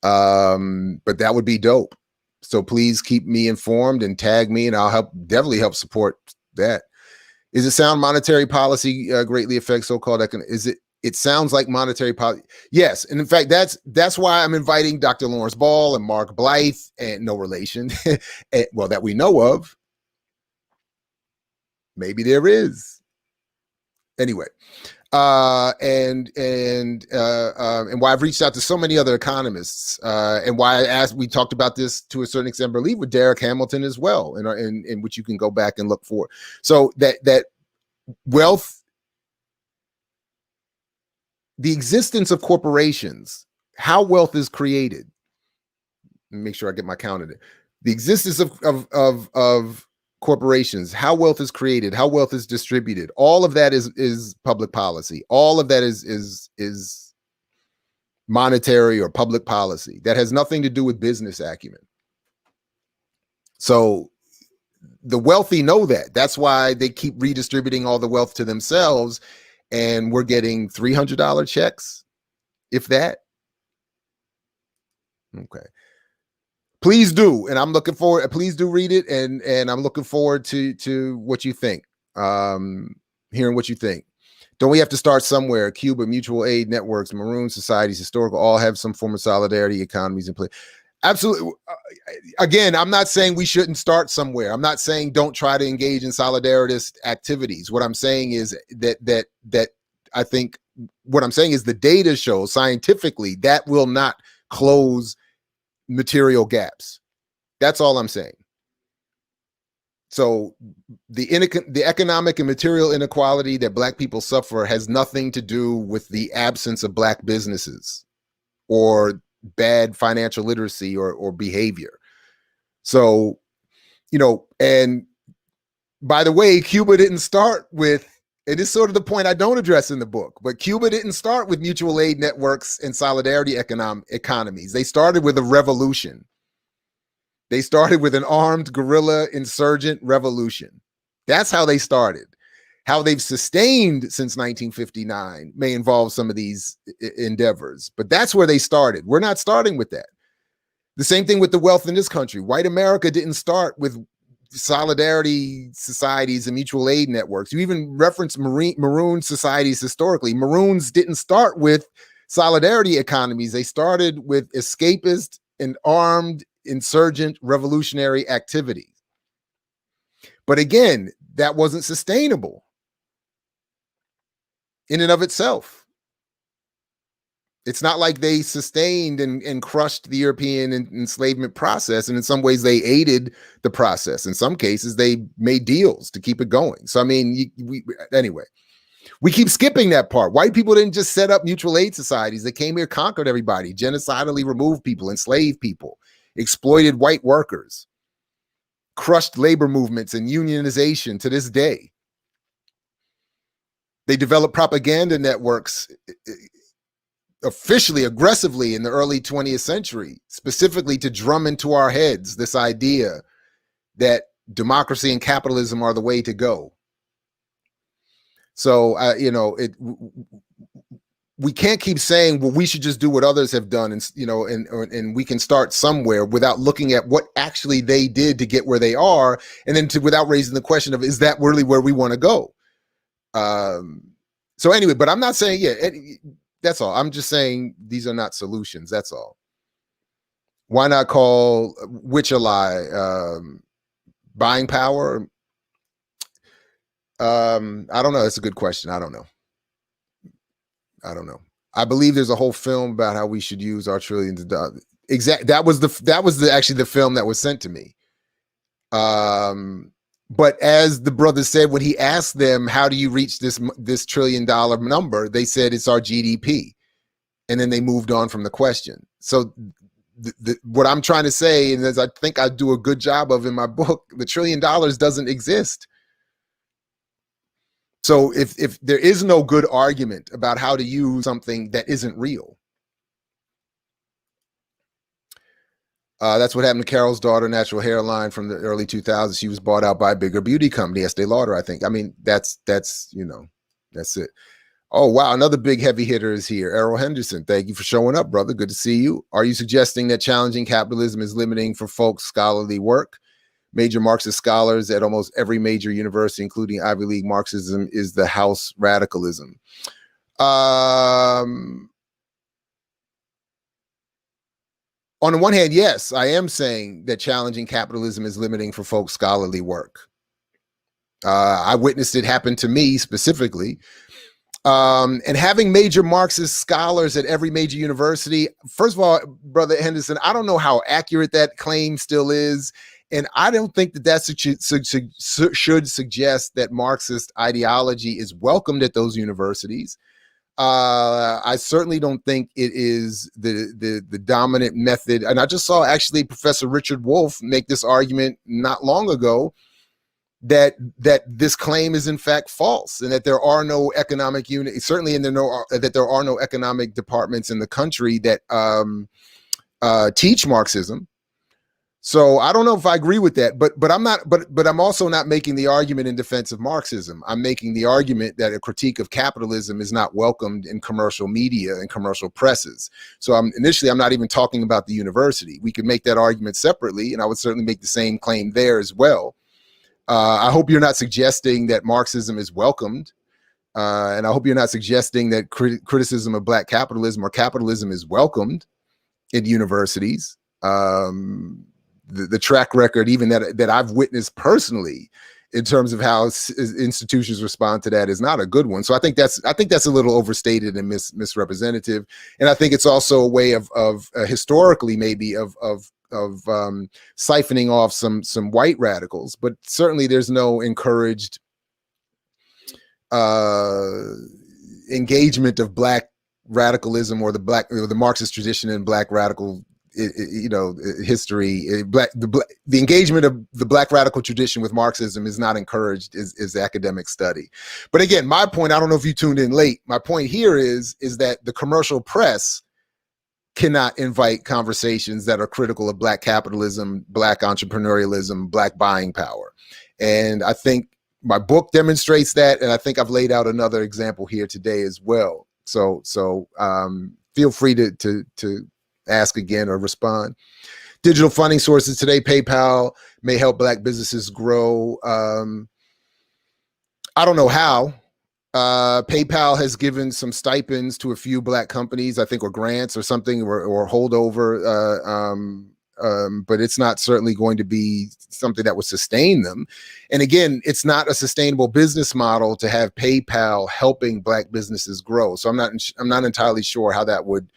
Speaker 2: But that would be dope. So please keep me informed and tag me, and I'll definitely help support that. Is it sound monetary policy greatly affects so-called economic? It sounds like monetary policy. Yes. And in fact, that's why I'm inviting Dr. Lawrence Ball and Mark Blythe, and no relation, well, that we know of. Maybe there is. Anyway, and why I've reached out to so many other economists, and why we talked about this to a certain extent, I believe, with Derek Hamilton as well, in which you can go back and look for. So that wealth, the existence of corporations, how wealth is created. Let me make sure I get my count in it. The existence of corporations, how wealth is created, how wealth is distributed, all of that is public policy. All of that is monetary or public policy. That has nothing to do with business acumen. So the wealthy know that. That's why they keep redistributing all the wealth to themselves, and we're getting $300 checks, if that. Okay. Please do, and I'm looking forward. Please do read it, and I'm looking forward to what you think. Hearing what you think. Don't we have to start somewhere? Cuba, mutual aid networks, maroon societies, historical, all have some form of solidarity economies in place. Absolutely. Again, I'm not saying we shouldn't start somewhere. I'm not saying don't try to engage in solidaritist activities. What I'm saying is that I think what I'm saying is the data shows scientifically that will not close material gaps. That's all I'm saying. So the economic and material inequality that Black people suffer has nothing to do with the absence of Black businesses or bad financial literacy or behavior. So, and by the way, Cuba didn't start with, it is sort of the point I don't address in the book, but Cuba didn't start with mutual aid networks and solidarity economies. They started with a revolution. They started with an armed guerrilla insurgent revolution. That's how they started. How they've sustained since 1959 may involve some of these endeavors, but that's where they started. We're not starting with that. The same thing with the wealth in this country. White America didn't start with solidarity societies and mutual aid networks. You even reference maroon societies historically. Maroons didn't start with solidarity economies. They started with escapist and armed insurgent revolutionary activity. But again, that wasn't sustainable in and of itself. It's not like they sustained and crushed the European enslavement process. And in some ways they aided the process. In some cases, they made deals to keep it going. So, I mean, anyway, we keep skipping that part. White people didn't just set up mutual aid societies. They came here, conquered everybody, genocidally removed people, enslaved people, exploited white workers, crushed labor movements and unionization to this day. They developed propaganda networks officially, aggressively in the early 20th century, specifically to drum into our heads this idea that democracy and capitalism are the way to go. So, we can't keep saying, well, we should just do what others have done, and we can start somewhere without looking at what actually they did to get where they are, and then without raising the question of, is that really where we want to go? So anyway, but I'm not saying, That's all. I'm just saying these are not solutions. That's all. Why not call which a lie? Buying power? I don't know. That's a good question. I don't know. I believe there's a whole film about how we should use our trillions of dollars. That was actually the film that was sent to me. But as the brother said, when he asked them, how do you reach this $1 trillion number? They said it's our GDP. And then they moved on from the question. So what I'm trying to say, and as I think I do a good job of in my book, the $1 trillion doesn't exist. So if there is no good argument about how to use something that isn't real, that's what happened to Carol's daughter, natural hairline from the early 2000s. She was bought out by a bigger beauty company, Estee Lauder, I think. I mean, that's it. Oh, wow. Another big heavy hitter is here. Errol Henderson. Thank you for showing up, brother. Good to see you. Are you suggesting that challenging capitalism is limiting for folks' scholarly work? Major Marxist scholars at almost every major university, including Ivy League Marxism, is the house radicalism. On the one hand, yes, I am saying that challenging capitalism is limiting for folks' scholarly work. I witnessed it happen to me specifically. And having major Marxist scholars at every major university, first of all, Brother Henderson, I don't know how accurate that claim still is. And I don't think that should suggest that Marxist ideology is welcomed at those universities. I certainly don't think it is the dominant method. And I just saw actually Professor Richard Wolff make this argument not long ago that this claim is in fact false, and that there are no economic units, certainly that there are no economic departments in the country that teach Marxism. So I don't know if I agree with that, but I'm also not making the argument in defense of Marxism. I'm making the argument that a critique of capitalism is not welcomed in commercial media and commercial presses. So I'm not even talking about the university. We could make that argument separately, and I would certainly make the same claim there as well. I hope you're not suggesting that Marxism is welcomed. And I hope you're not suggesting that criticism of Black capitalism or capitalism is welcomed in universities. The track record, even that I've witnessed personally, in terms of how institutions respond to that, is not a good one. So I think that's a little overstated and misrepresentative. And I think it's also a way of historically maybe of siphoning off some white radicals, but certainly there's no encouraged engagement of Black radicalism or the Marxist tradition in Black radical history. The engagement of the Black radical tradition with Marxism is not encouraged is academic study. But again, my point, I don't know if you tuned in late, my point here is that the commercial press cannot invite conversations that are critical of Black capitalism, Black entrepreneurialism, Black buying power. And I think my book demonstrates that, and I think I've laid out another example here today as well. So feel free to ask again or respond. Digital funding sources today, PayPal may help Black businesses grow. I don't know how. PayPal has given some stipends to a few Black companies, I think, or grants or something, or holdover, but it's not certainly going to be something that would sustain them. And again, it's not a sustainable business model to have PayPal helping Black businesses grow. So I'm not entirely sure how that would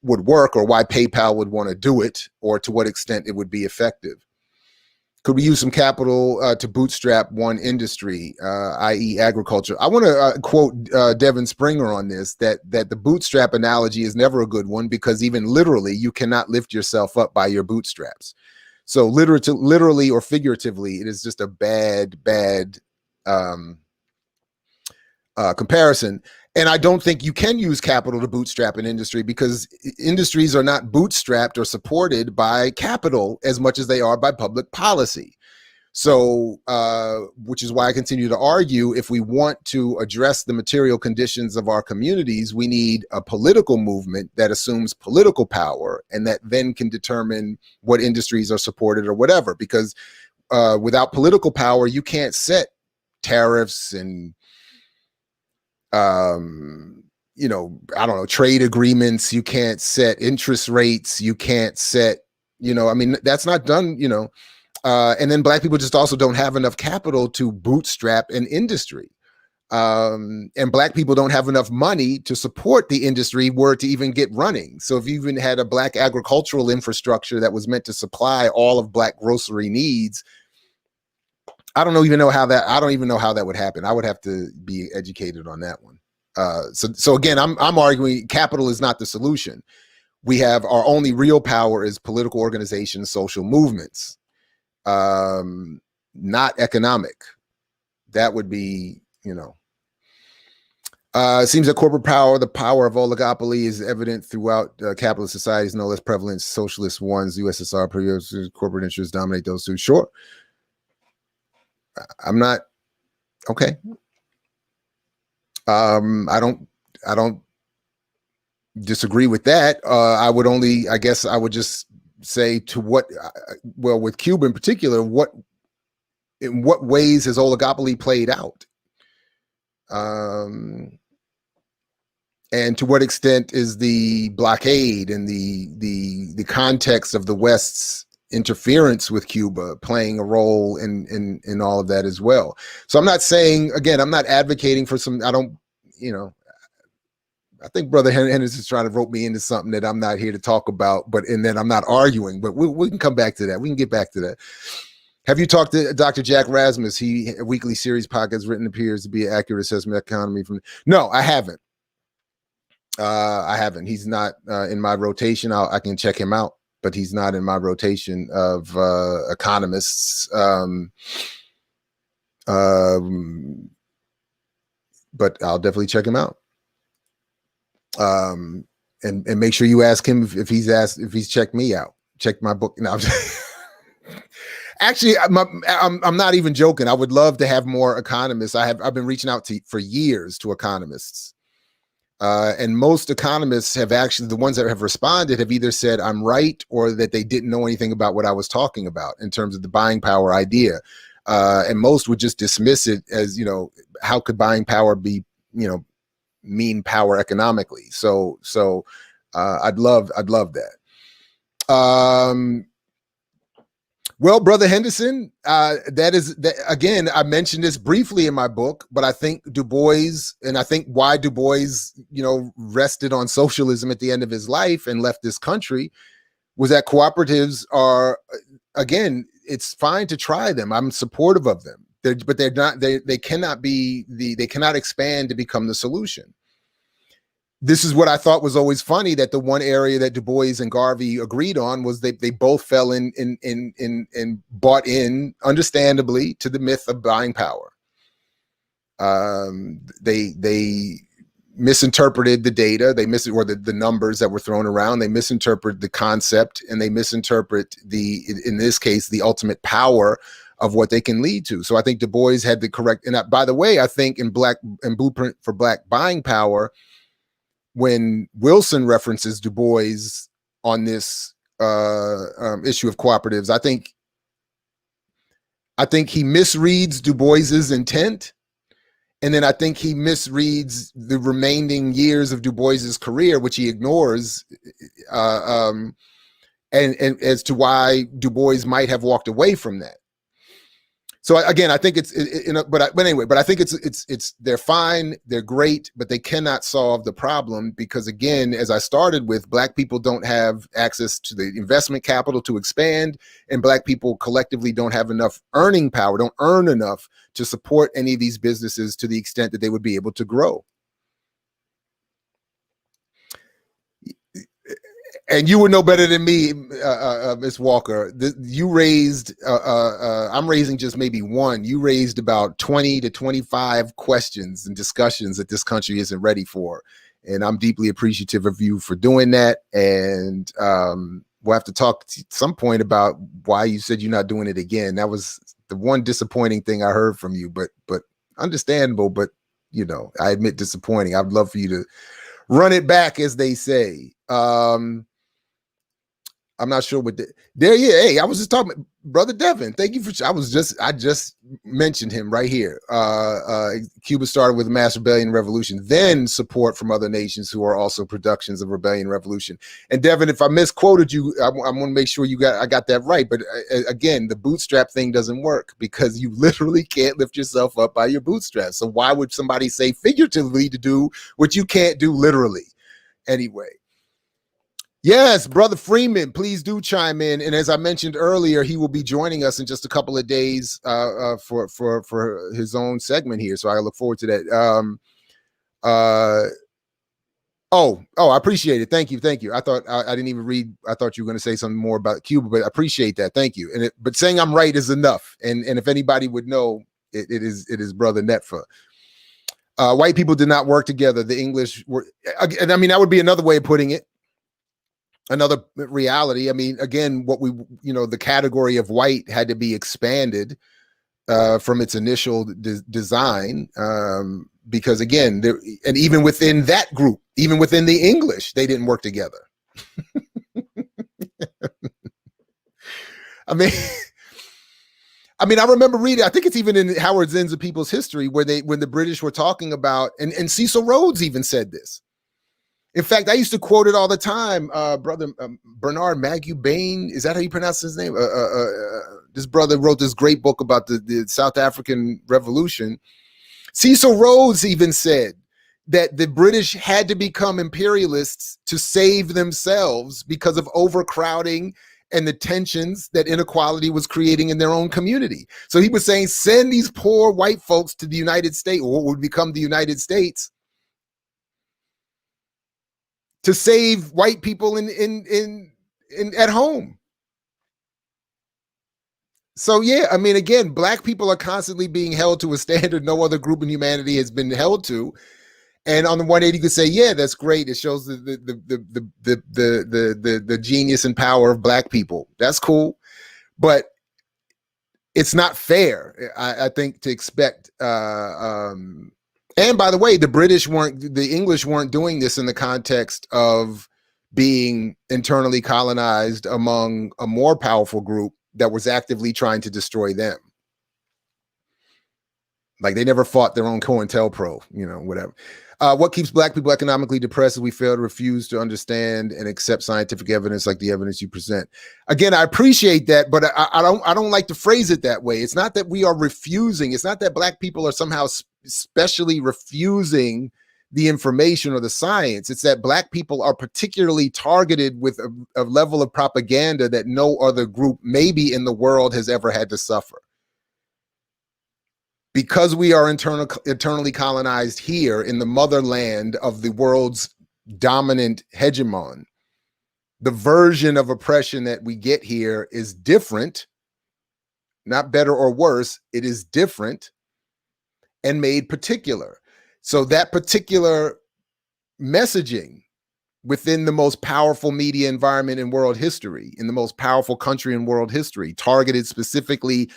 Speaker 2: work, or why PayPal would want to do it, or to what extent it would be effective. Could we use some capital to bootstrap one industry, i.e. agriculture? I want to quote Devin Springer on this, that the bootstrap analogy is never a good one, because even literally, you cannot lift yourself up by your bootstraps. So literally or figuratively, it is just a bad comparison. And I don't think you can use capital to bootstrap an industry, because industries are not bootstrapped or supported by capital as much as they are by public policy. So, which is why I continue to argue, if we want to address the material conditions of our communities, we need a political movement that assumes political power, and that then can determine what industries are supported or whatever. Because without political power, you can't set tariffs and I don't know, trade agreements. You can't set interest rates. You can't set, that's not done, and then Black people just also don't have enough capital to bootstrap an industry. And Black people don't have enough money to support the industry were it to even get running. So if you even had a Black agricultural infrastructure that was meant to supply all of Black grocery needs, I don't even know how that would happen. I would have to be educated on that one. So again, I'm arguing capital is not the solution. We have our only real power is political organizations, social movements, not economic. That would be, it seems that corporate power, the power of oligopoly, is evident throughout capitalist societies, no less prevalent socialist ones. USSR, corporate interests dominate those two. Sure. I'm not okay. I don't disagree with that. I guess I would just say with Cuba in particular, in what ways has oligopoly played out? And to what extent is the blockade and the context of the West's interference with Cuba playing a role in all of that as well? So I'm not saying, again, I'm not advocating for I think Brother Henderson's trying to rope me into something that I'm not here to talk about, and then I'm not arguing, but we can come back to that. We can get back to that. Have you talked to Dr. Jack Rasmus? A weekly series podcast written appears to be an accurate assessment of economy No, I haven't. He's not in my rotation. I can check him out, but he's not in my rotation of economists. But I'll definitely check him out. And make sure you ask him if he's checked me out, checked my book. No, actually, I'm not even joking. I would love to have more economists. I've been reaching out for years to economists. And most economists have actually, the ones that have responded have either said I'm right or that they didn't know anything about what I was talking about in terms of the buying power idea. And most would just dismiss it as, how could buying power be, mean power economically? So I'd love that. Well, Brother Henderson, again, I mentioned this briefly in my book, but I think Du Bois, and I think why Du Bois, rested on socialism at the end of his life and left this country, was that cooperatives are, again, it's fine to try them. I'm supportive of them, but they're not. They cannot expand to become the solution. This is what I thought was always funny, that the one area that Du Bois and Garvey agreed on was they both fell in bought in, understandably, to the myth of buying power. They misinterpreted the data, or the numbers that were thrown around. They misinterpret the concept, and they misinterpret in this case, the ultimate power of what they can lead to. So I think Du Bois had the correct, and by the way, I think in Blueprint for Black Buying Power, when Wilson references Du Bois on this issue of cooperatives, I think he misreads Du Bois's intent, and then I think he misreads the remaining years of Du Bois's career, which he ignores, and as to why Du Bois might have walked away from that. So again, I think but I think it's they're fine, they're great, but they cannot solve the problem because, again, as I started with, Black people don't have access to the investment capital to expand, and Black people collectively don't have enough earning power, don't earn enough to support any of these businesses to the extent that they would be able to grow. And you would know better than me, Ms. Walker. You raised, I'm raising just maybe one. You raised about 20 to 25 questions and discussions that this country isn't ready for. And I'm deeply appreciative of you for doing that. And we'll have to talk at some point about why you said you're not doing it again. That was the one disappointing thing I heard from you, but understandable, but, I admit disappointing. I'd love for you to run it back, as they say. I'm not sure what there. Yeah, hey, I was just talking, brother Devin. Thank you for. I just mentioned him right here. Cuba started with a mass rebellion revolution, then support from other nations who are also productions of rebellion revolution. And Devin, if I misquoted you, I want to make sure I got that right. But again, the bootstrap thing doesn't work because you literally can't lift yourself up by your bootstraps. So why would somebody say figuratively to do what you can't do literally? Anyway. Yes, Brother Freeman, please do chime in. And as I mentioned earlier, he will be joining us in just a couple of days for his own segment here. So I look forward to that. I appreciate it. Thank you. I thought I didn't even read. I thought you were going to say something more about Cuba, but I appreciate that. Thank you. But saying I'm right is enough. And if anybody would know, it is Brother Netfa. White people did not work together. The English were, and I mean, that would be another way of putting it. Another reality. I mean, again, the category of white had to be expanded from its initial design, because again, and even within that group, even within the English, they didn't work together. I mean, I remember reading, I think it's even in Howard Zinn's A People's History, when the British were talking about, and Cecil Rhodes even said this. In fact, I used to quote it all the time. Brother Bernard Magu Bain, is that how you pronounce his name? This brother wrote this great book about the South African Revolution. Cecil Rhodes even said that the British had to become imperialists to save themselves because of overcrowding and the tensions that inequality was creating in their own community. So he was saying, send these poor white folks to the United States, or what would become the United States, to save white people in at home. So yeah, I mean, again, black people are constantly being held to a standard no other group in humanity has been held to. And on the one hand, you could say, yeah, that's great. It shows the genius and power of black people. That's cool, but it's not fair, I think, to expect. And by the way, the English weren't doing this in the context of being internally colonized among a more powerful group that was actively trying to destroy them. Like, they never fought their own COINTELPRO, whatever. What keeps black people economically depressed is we fail to refuse to understand and accept scientific evidence like the evidence you present. Again, I appreciate that, but I don't like to phrase it that way. It's not that we are refusing. It's not that black people are somehow especially refusing the information or the science. It's that black people are particularly targeted with a level of propaganda that no other group maybe in the world has ever had to suffer. Because we are internally colonized here in the motherland of the world's dominant hegemon, the version of oppression that we get here is different, not better or worse. It is different and made particular. So that particular messaging within the most powerful media environment in world history, in the most powerful country in world history, targeted specifically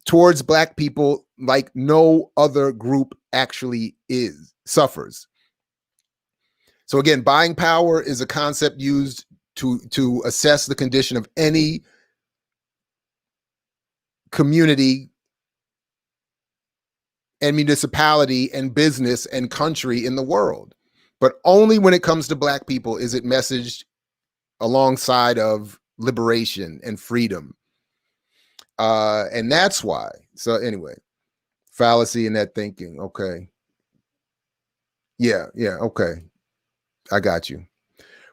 Speaker 2: towards black people like no other group actually suffers. So again, buying power is a concept used to assess the condition of any community and municipality and business and country in the world. But only when it comes to black people is it messaged alongside of liberation and freedom. And that's why. So anyway, fallacy in that thinking. Okay. Yeah. Okay. I got you.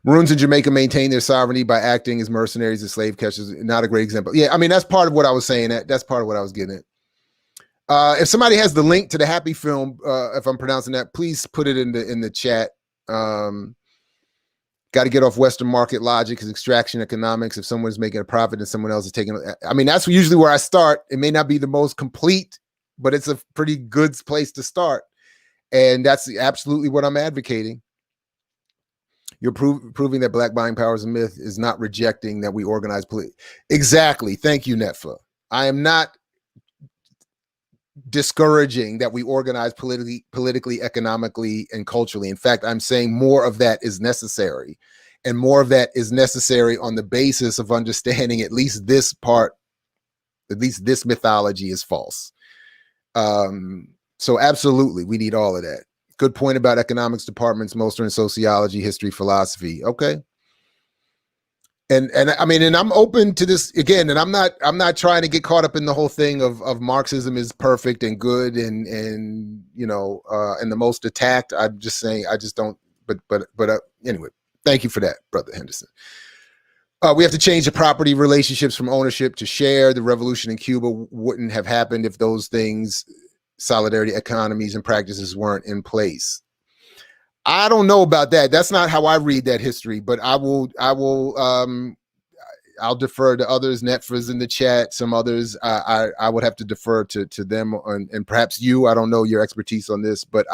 Speaker 2: Maroons in Jamaica maintain their sovereignty by acting as mercenaries and slave catchers. Not a great example. Yeah. I mean, that's part of what I was saying. That's part of what I was getting at. If somebody has the link to the Happy film, if I'm pronouncing that, please put it in the chat. Got to get off Western market logic because extraction economics. If someone's making a profit and someone else is taking, I mean, that's usually where I start. It may not be the most complete, but it's a pretty good place to start. And that's absolutely what I'm advocating. You're proving that black buying power is a myth is not rejecting that we organize Exactly. Thank you, Netfa. I am not discouraging that we organize politically, economically, and culturally. In fact, I'm saying more of that is necessary. And more of that is necessary on the basis of understanding at least this part, at least this mythology is false. So absolutely, we need all of that. Good point about economics departments. Most are in sociology, history, philosophy. Okay. And I mean, and I'm open to this again, and I'm not trying to get caught up in the whole thing of Marxism is perfect and good and you know and the most attacked. I'm just saying I just don't. But anyway, thank you for that, Brother Henderson. We have to change the property relationships from ownership to share. The revolution in Cuba wouldn't have happened if those things, solidarity economies and practices, weren't in place. I don't know about that. That's not how I read that history, but I'll defer to others. Netflix in the chat, some others. I would have to defer to them and perhaps you. I don't know your expertise on this, but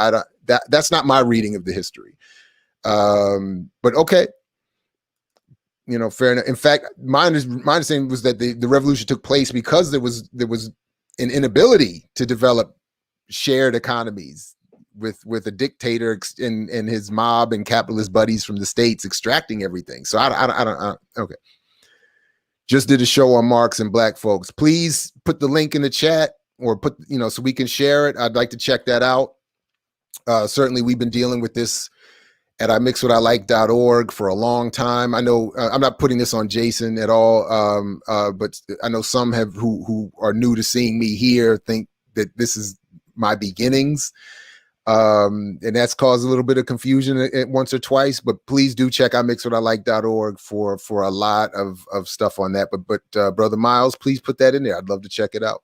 Speaker 2: that's not my reading of the history. But okay, you know, fair enough. In fact, my understanding was that the revolution took place because there was an inability to develop shared economies with a dictator and his mob and capitalist buddies from the States extracting everything. So I don't okay. Just did a show on Marx and black folks. Please put the link in the chat or put, you know, so we can share it. I'd like to check that out. Certainly we've been dealing with this at imixwhatilike.org for a long time. I know I'm not putting this on Jason at all, but I know some have who are new to seeing me here think that this is my beginnings. And that's caused a little bit of confusion once or twice, but please do check out imixwhatilike.org for a lot of stuff on that. But Brother Miles, please put that in there. I'd love to check it out.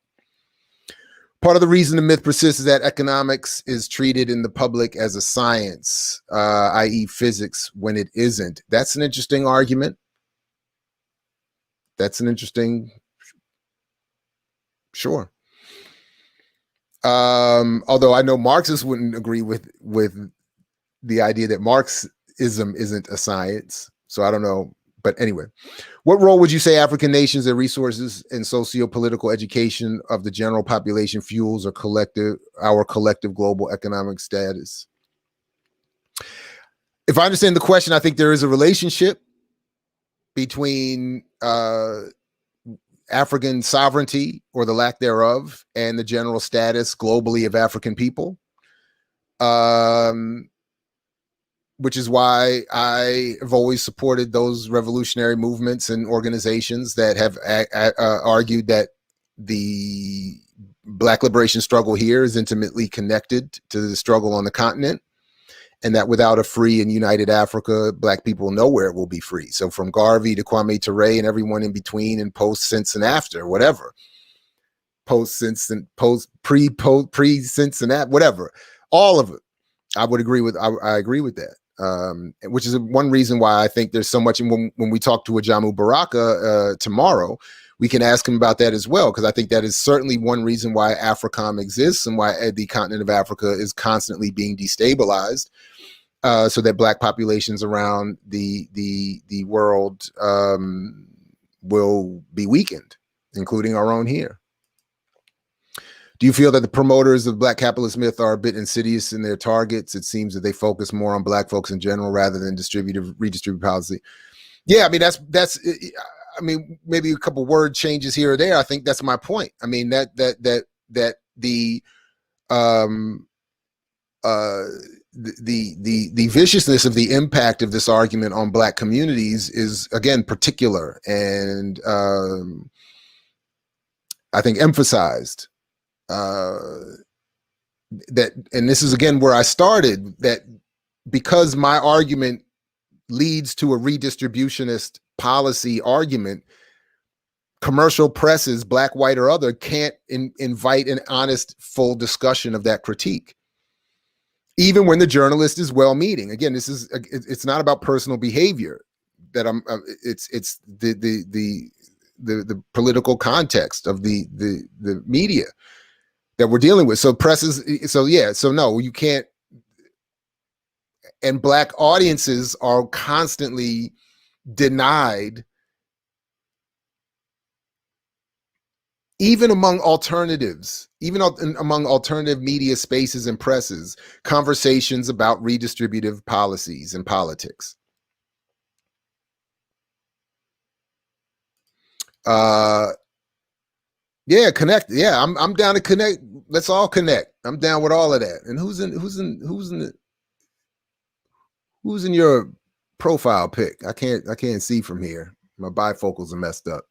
Speaker 2: Part of the reason the myth persists is that economics is treated in the public as a science, i.e. physics, when it isn't. That's an interesting argument. That's an interesting, sure. Although I know Marxists wouldn't agree with the idea that Marxism isn't a science. So I don't know. But anyway, what role would you say African nations and resources and socio-political education of the general population fuels our collective global economic status? If I understand the question, I think there is a relationship between African sovereignty or the lack thereof and the general status globally of African people, which is why I have always supported those revolutionary movements and organizations that have argued that the Black liberation struggle here is intimately connected to the struggle on the continent, and that without a free and united Africa, Black people nowhere will be free. So from Garvey to Kwame Ture and everyone in between, and post, since, and after, whatever. Post, since, and post, pre, since, and that, whatever. All of it. I would agree with, I agree with that. Which is one reason why I think there's so much. And when we talk to Ajamu Baraka tomorrow, we can ask him about that as well, because I think that is certainly one reason why AFRICOM exists and why the continent of Africa is constantly being destabilized, so that Black populations around the world will be weakened, including our own here. Do you feel that the promoters of Black capitalist myth are a bit insidious in their targets? It seems that they focus more on Black folks in general rather than redistributive policy. Yeah, I mean, that's I mean, maybe a couple word changes here or there. I think that's my point. I mean, that the viciousness of the impact of this argument on Black communities is, again, particular and I think emphasized. That, and this is again where I started, that because my argument leads to a redistributionist policy argument, commercial presses, Black, white, or other, can't invite an honest, full discussion of that critique, even when the journalist is well-meaning. Again, this is, it's not about personal behavior that I'm. It's the political context of the media that we're dealing with. So presses, so yeah, so no, you can't. And Black audiences are constantly denied, even among alternatives, even among alternative media spaces and presses, conversations about redistributive policies and politics. Yeah, connect. Yeah, I'm down to connect. Let's all connect. I'm down with all of that. And who's in your profile pic? I can't see from here. My bifocals are messed up.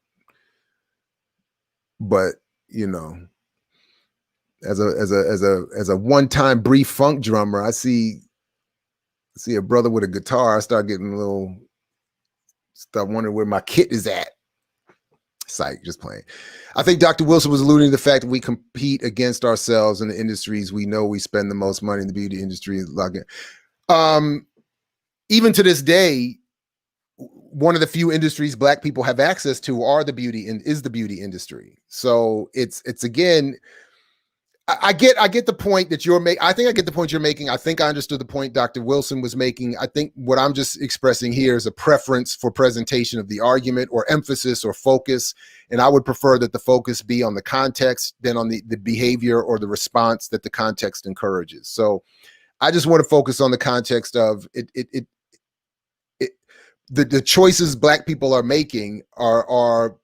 Speaker 2: But you know, as a one-time brief funk drummer, I see a brother with a guitar. I start wondering where my kit is at. Psych, just playing. I think Dr. Wilson was alluding to the fact that we compete against ourselves in the industries we know we spend the most money in. The beauty industry. Even to this day, one of the few industries Black people have access to is the beauty industry. So it's again, I get the point that you're making. I think I get the point you're making. I think I understood the point Dr. Wilson was making. I think what I'm just expressing here is a preference for presentation of the argument or emphasis or focus. And I would prefer that the focus be on the context than on the behavior or the response that the context encourages. So I just want to focus on the context of the choices Black people are making are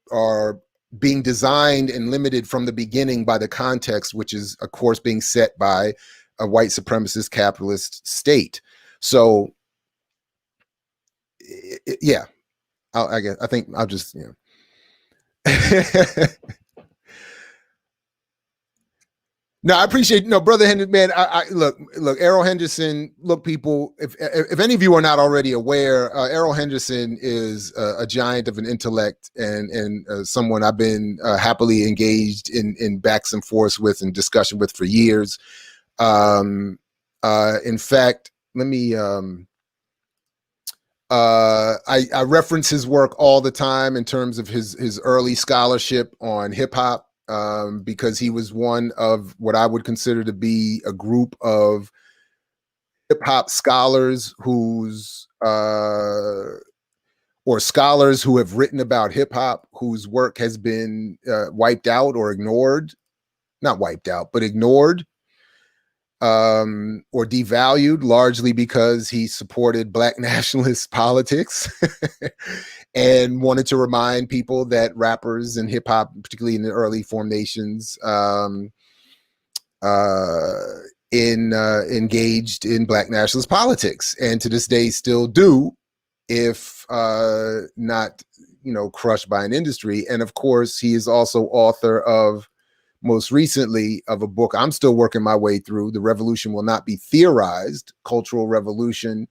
Speaker 2: being designed and limited from the beginning by the context, which is, of course, being set by a white supremacist capitalist state. So, yeah, I think I'll just, No, I appreciate brother Henderson, man. I look, Errol Henderson. Look, people, if any of you are not already aware, Errol Henderson is a giant of an intellect and someone I've been happily engaged in backs and forths with and discussion with for years. In fact, let me. I reference his work all the time in terms of his early scholarship on hip hop. Because he was one of what I would consider to be a group of hip hop scholars or scholars who have written about hip hop, whose work has been wiped out or ignored, not wiped out, but ignored or devalued, largely because he supported Black nationalist politics and wanted to remind people that rappers and hip hop, particularly in the early formations, engaged in Black nationalist politics, and to this day still do, if not, crushed by an industry. And of course, he is also author of, most recently, of a book I'm still working my way through, The Revolution Will Not Be Theorized, Cultural Revolution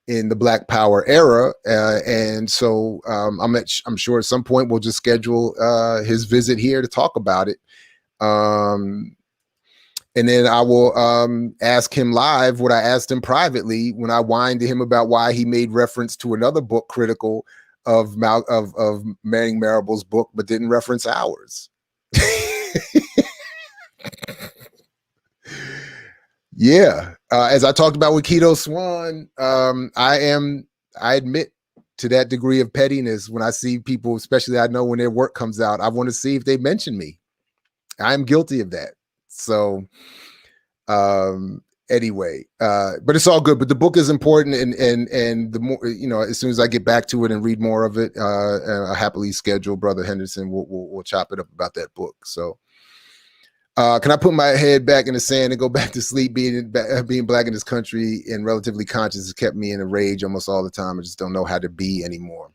Speaker 2: in the Black Power Era. And so I'm sure at some point we'll just schedule his visit here to talk about it. And then I will ask him live what I asked him privately when I whined to him about why he made reference to another book critical of Manning Marable's book, but didn't reference ours. Yeah, as I talked about with Keto Swan, I admit to that degree of pettiness when I see people, especially I know when their work comes out, I want to see if they mention me. I'm guilty of that. So anyway, but it's all good. But the book is important, and the more, as soon as I get back to it and read more of it, I happily schedule Brother Henderson. We'll chop it up about that book. So. Can I put my head back in the sand and go back to sleep? Being Black in this country and relatively conscious has kept me in a rage almost all the time. I just don't know how to be anymore.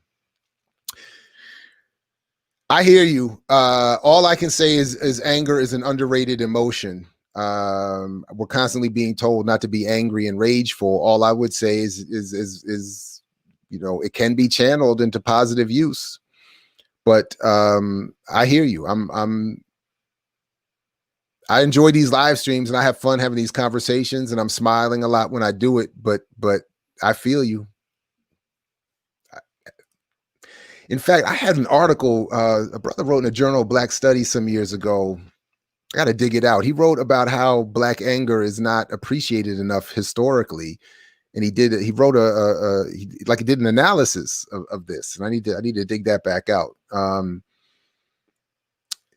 Speaker 2: I hear you. All I can say is anger is an underrated emotion. We're constantly being told not to be angry and rageful. All I would say is it can be channeled into positive use. But I hear you. I enjoy these live streams and I have fun having these conversations, and I'm smiling a lot when I do it, but I feel you. In fact, I had an article, a brother wrote in a journal of Black Studies some years ago. I got to dig it out. He wrote about how Black anger is not appreciated enough historically. And he did an analysis of this. And I need to dig that back out.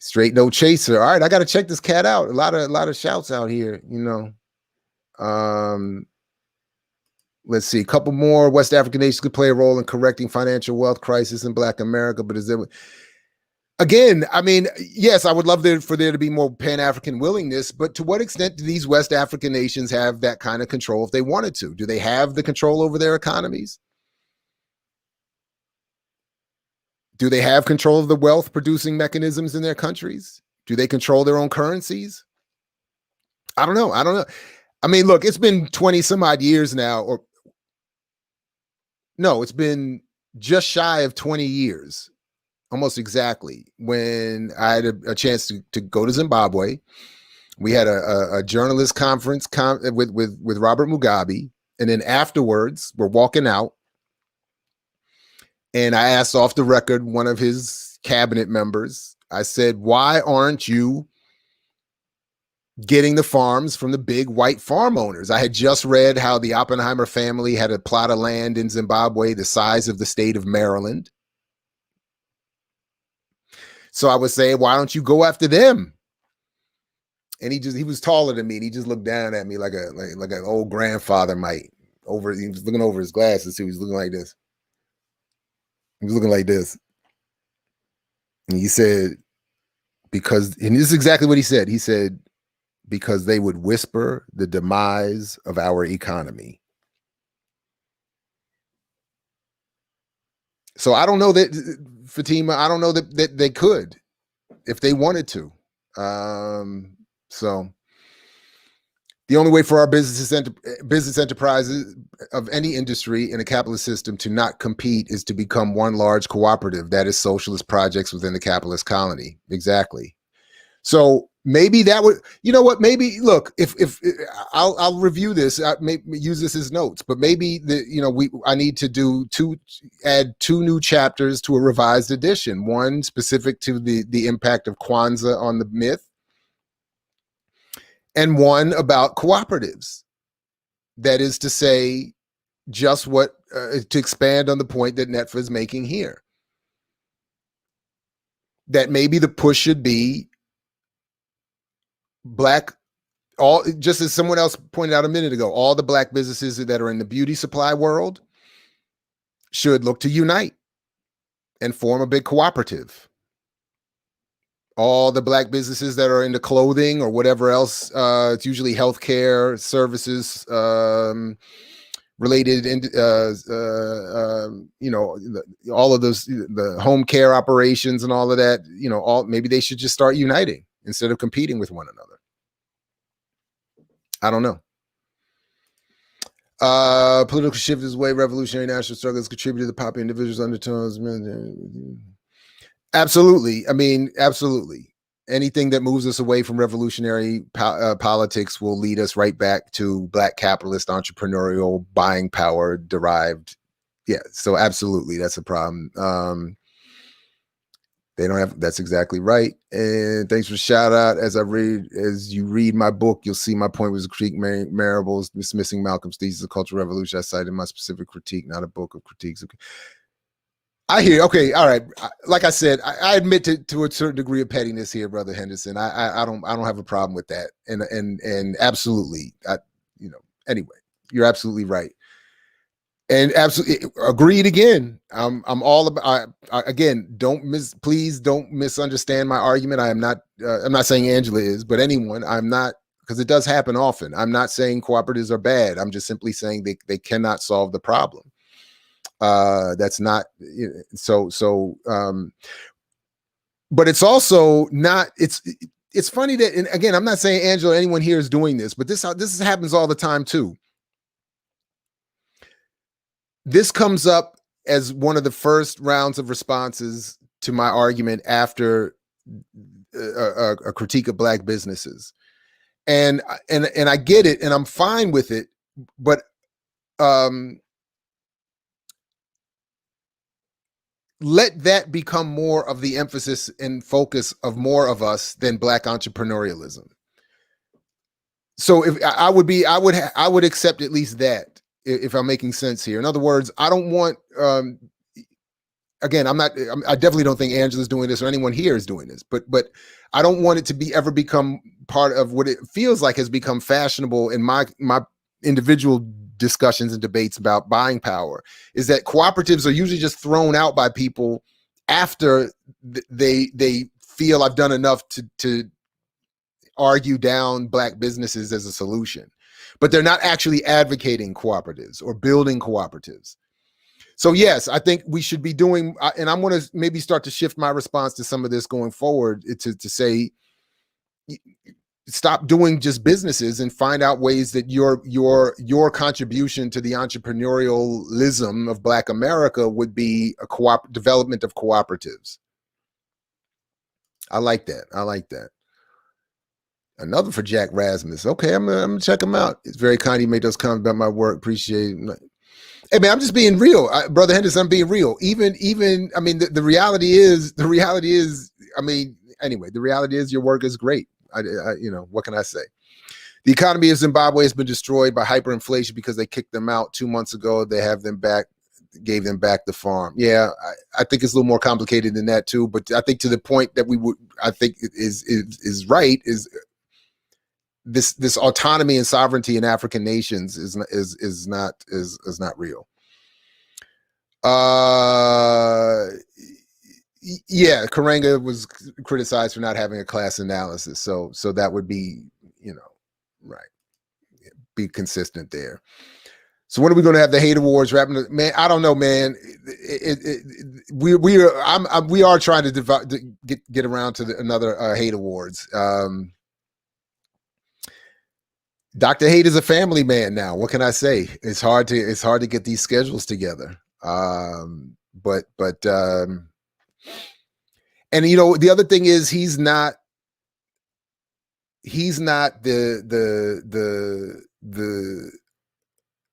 Speaker 2: Straight no chaser. All right, I got to check this cat out. A lot of shouts out here, Let's see, a couple more. West African nations could play a role in correcting financial wealth crisis in Black America, but again, I mean, yes, I would love for there to be more Pan-African willingness, but to what extent do these West African nations have that kind of control if they wanted to? Do they have the control over their economies? Do they have control of the wealth producing mechanisms in their countries? Do they control their own currencies? I don't know. I mean, look, it's been 20 some odd years now, or no, it's been just shy of 20 years, almost exactly, when I had a chance to go to Zimbabwe. We had a journalist conference with Robert Mugabe. And then afterwards, we're walking out. And I asked off the record one of his cabinet members, I said, why aren't you getting the farms from the big white farm owners? I had just read how the Oppenheimer family had a plot of land in Zimbabwe the size of the state of Maryland. So I was saying, why don't you go after them? And he was taller than me. And he just looked down at me like an old grandfather might. He was looking over his glasses. He was looking like this. He was looking like this. And he said, and this is exactly what he said. He said, because they would whisper the demise of our economy. So I don't know that, Fatima, I don't know that they could if they wanted to. So the only way for our business enterprises of any industry in a capitalist system to not compete is to become one large cooperative. That is socialist projects within the capitalist colony. Exactly. So maybe that would, you know what, maybe look, if I'll review this, I may use this as notes, but maybe I need to add two new chapters to a revised edition, one specific to the impact of Kwanzaa on the myth, and one about cooperatives. That is to say, just what, to expand on the point that Netfa is making here. That maybe the push should be just as someone else pointed out a minute ago, all the Black businesses that are in the beauty supply world should look to unite and form a big cooperative. All the Black businesses that are into clothing or whatever else, it's usually healthcare services related, all of those, the home care operations and all of that, maybe they should just start uniting instead of competing with one another. I don't know. Political shift is way revolutionary national struggles contribute to the popular individuals' undertones. Absolutely. I mean, absolutely. Anything that moves us away from revolutionary politics will lead us right back to Black capitalist, entrepreneurial, buying power derived. Yeah. So absolutely. That's a problem. They don't have, that's exactly right. And thanks for the shout out. As you read my book, you'll see my point was critique Marable's dismissing Malcolm's thesis of cultural revolution. I cited my specific critique, not a book of critiques. I hear. Okay. All right. Like I said, I admit to a certain degree of pettiness here, Brother Henderson. I don't have a problem with that. And absolutely, anyway, you're absolutely right. And absolutely agreed again. I'm all about, again, please don't misunderstand my argument. I'm not saying Angela is, but anyone, I'm not, because it does happen often. I'm not saying cooperatives are bad. I'm just simply saying they cannot solve the problem. That's not, but it's also not, it's funny that, and again, I'm not saying Angela, anyone here is doing this, but this happens all the time too. This comes up as one of the first rounds of responses to my argument after a critique of Black businesses. And I get it, and I'm fine with it, but let that become more of the emphasis and focus of more of us than Black entrepreneurialism. So if I would accept at least that, if I'm making sense here. In other words, I don't want, again, I definitely don't think Angela's doing this or anyone here is doing this, but I don't want it to ever become part of what it feels like has become fashionable in my individual discussions and debates about buying power, is that cooperatives are usually just thrown out by people after they feel I've done enough to argue down Black businesses as a solution, but they're not actually advocating cooperatives or building cooperatives. So yes, I think we should be doing, and I'm going to maybe start to shift my response to some of this going forward to say, stop doing just businesses and find out ways that your contribution to the entrepreneurialism of Black America would be a development of cooperatives. I like that. I like that. Another for Jack Rasmus. Okay, I'm gonna check him out. It's very kind he made those comments about my work. Appreciate it. Hey man, I'm just being real, Brother Henderson. I'm being real. Even I mean, the reality is, I mean, anyway, the reality is your work is great. You know, what can I say? The economy of Zimbabwe has been destroyed by hyperinflation because they kicked them out 2 months ago. They have them back, gave them back the farm. Yeah, I think it's a little more complicated than that too. But I think to the point that I think is right is this autonomy and sovereignty in African nations is not real. Yeah, Karenga was criticized for not having a class analysis, so that would be, you know, right, be consistent there. So when are we going to have the hate awards wrapping? Man, I don't know, man. We are trying to get around to another hate awards. Dr. Hate is a family man now. What can I say? It's hard to get these schedules together. But and you know, the other thing is he's not the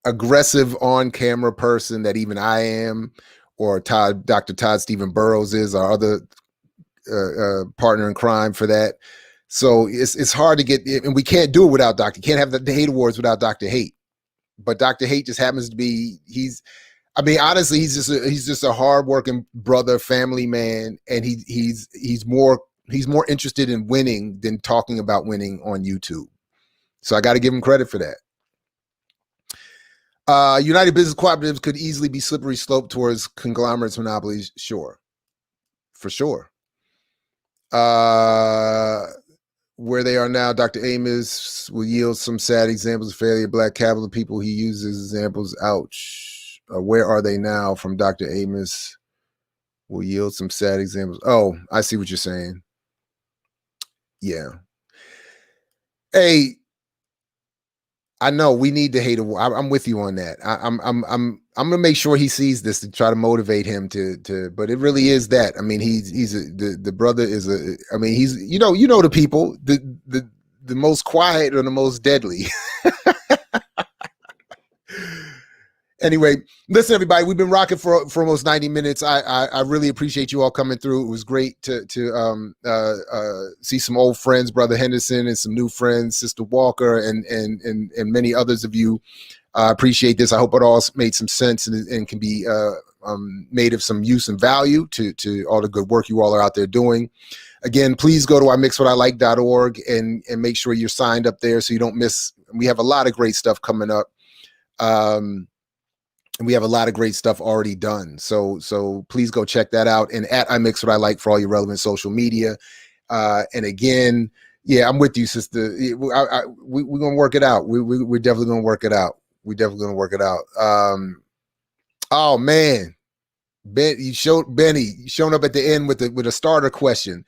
Speaker 2: aggressive on camera person that even I am, or Dr. Todd Stephen Burrows is, our other partner in crime for that. So it's hard to get, and we can't do it without Dr. Can't have the hate awards without Dr. Hate. But Dr. Hate just happens to be, I mean, honestly, he's just a hardworking brother, family man, and he's more interested in winning than talking about winning on YouTube. So I got to give him credit for that. United Business Cooperatives could easily be slippery slope towards conglomerates, monopolies. Sure, for sure. Where they are now, Dr. Amos will yield some sad examples of failure of Black capital people he uses as examples. Ouch. Where are they now from Dr. Amos will yield some sad examples. Oh, I see what you're saying. Yeah. Hey, I know we need to hate. I'm with you on that. I'm gonna make sure he sees this to try to motivate him to. But it really is that. I mean, the brother is I mean, he's you know the people the most quiet or the most deadly. Anyway, listen, everybody, we've been rocking for almost 90 minutes. I really appreciate you all coming through. It was great to see some old friends, Brother Henderson, and some new friends, Sister Walker, and many others of you. I appreciate this. I hope it all made some sense and can be made of some use and value to all the good work you all are out there doing. Again, please go to imixwhatilike.org and make sure you're signed up there so you don't miss. We have a lot of great stuff coming up. And we have a lot of great stuff already done. So please go check that out. And at imixwhatilike for all your relevant social media. And again, yeah, I'm with you, sister. We're going to work it out. We're definitely going to work it out. We're definitely going to work it out. Oh man, Benny, you showing up at the end with a starter question.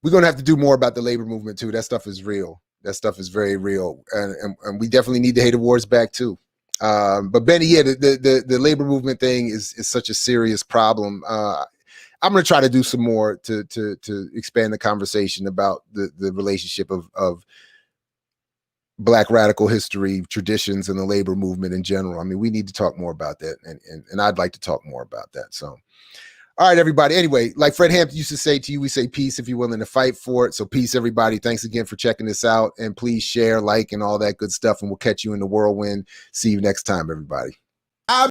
Speaker 2: We're going to have to do more about the labor movement too. That stuff is real. That stuff is very real. And we definitely need the hate awards back too. But Benny, yeah, the labor movement thing is such a serious problem. I'm going to try to do some more to expand the conversation about the relationship of Black radical history, traditions, and the labor movement in general. I mean, we need to talk more about that, and I'd like to talk more about that. So, all right, everybody. Anyway, like Fred Hampton used to say to you, we say peace if you're willing to fight for it. So peace, everybody. Thanks again for checking this out. And please share, like, and all that good stuff. And we'll catch you in the whirlwind. See you next time, everybody.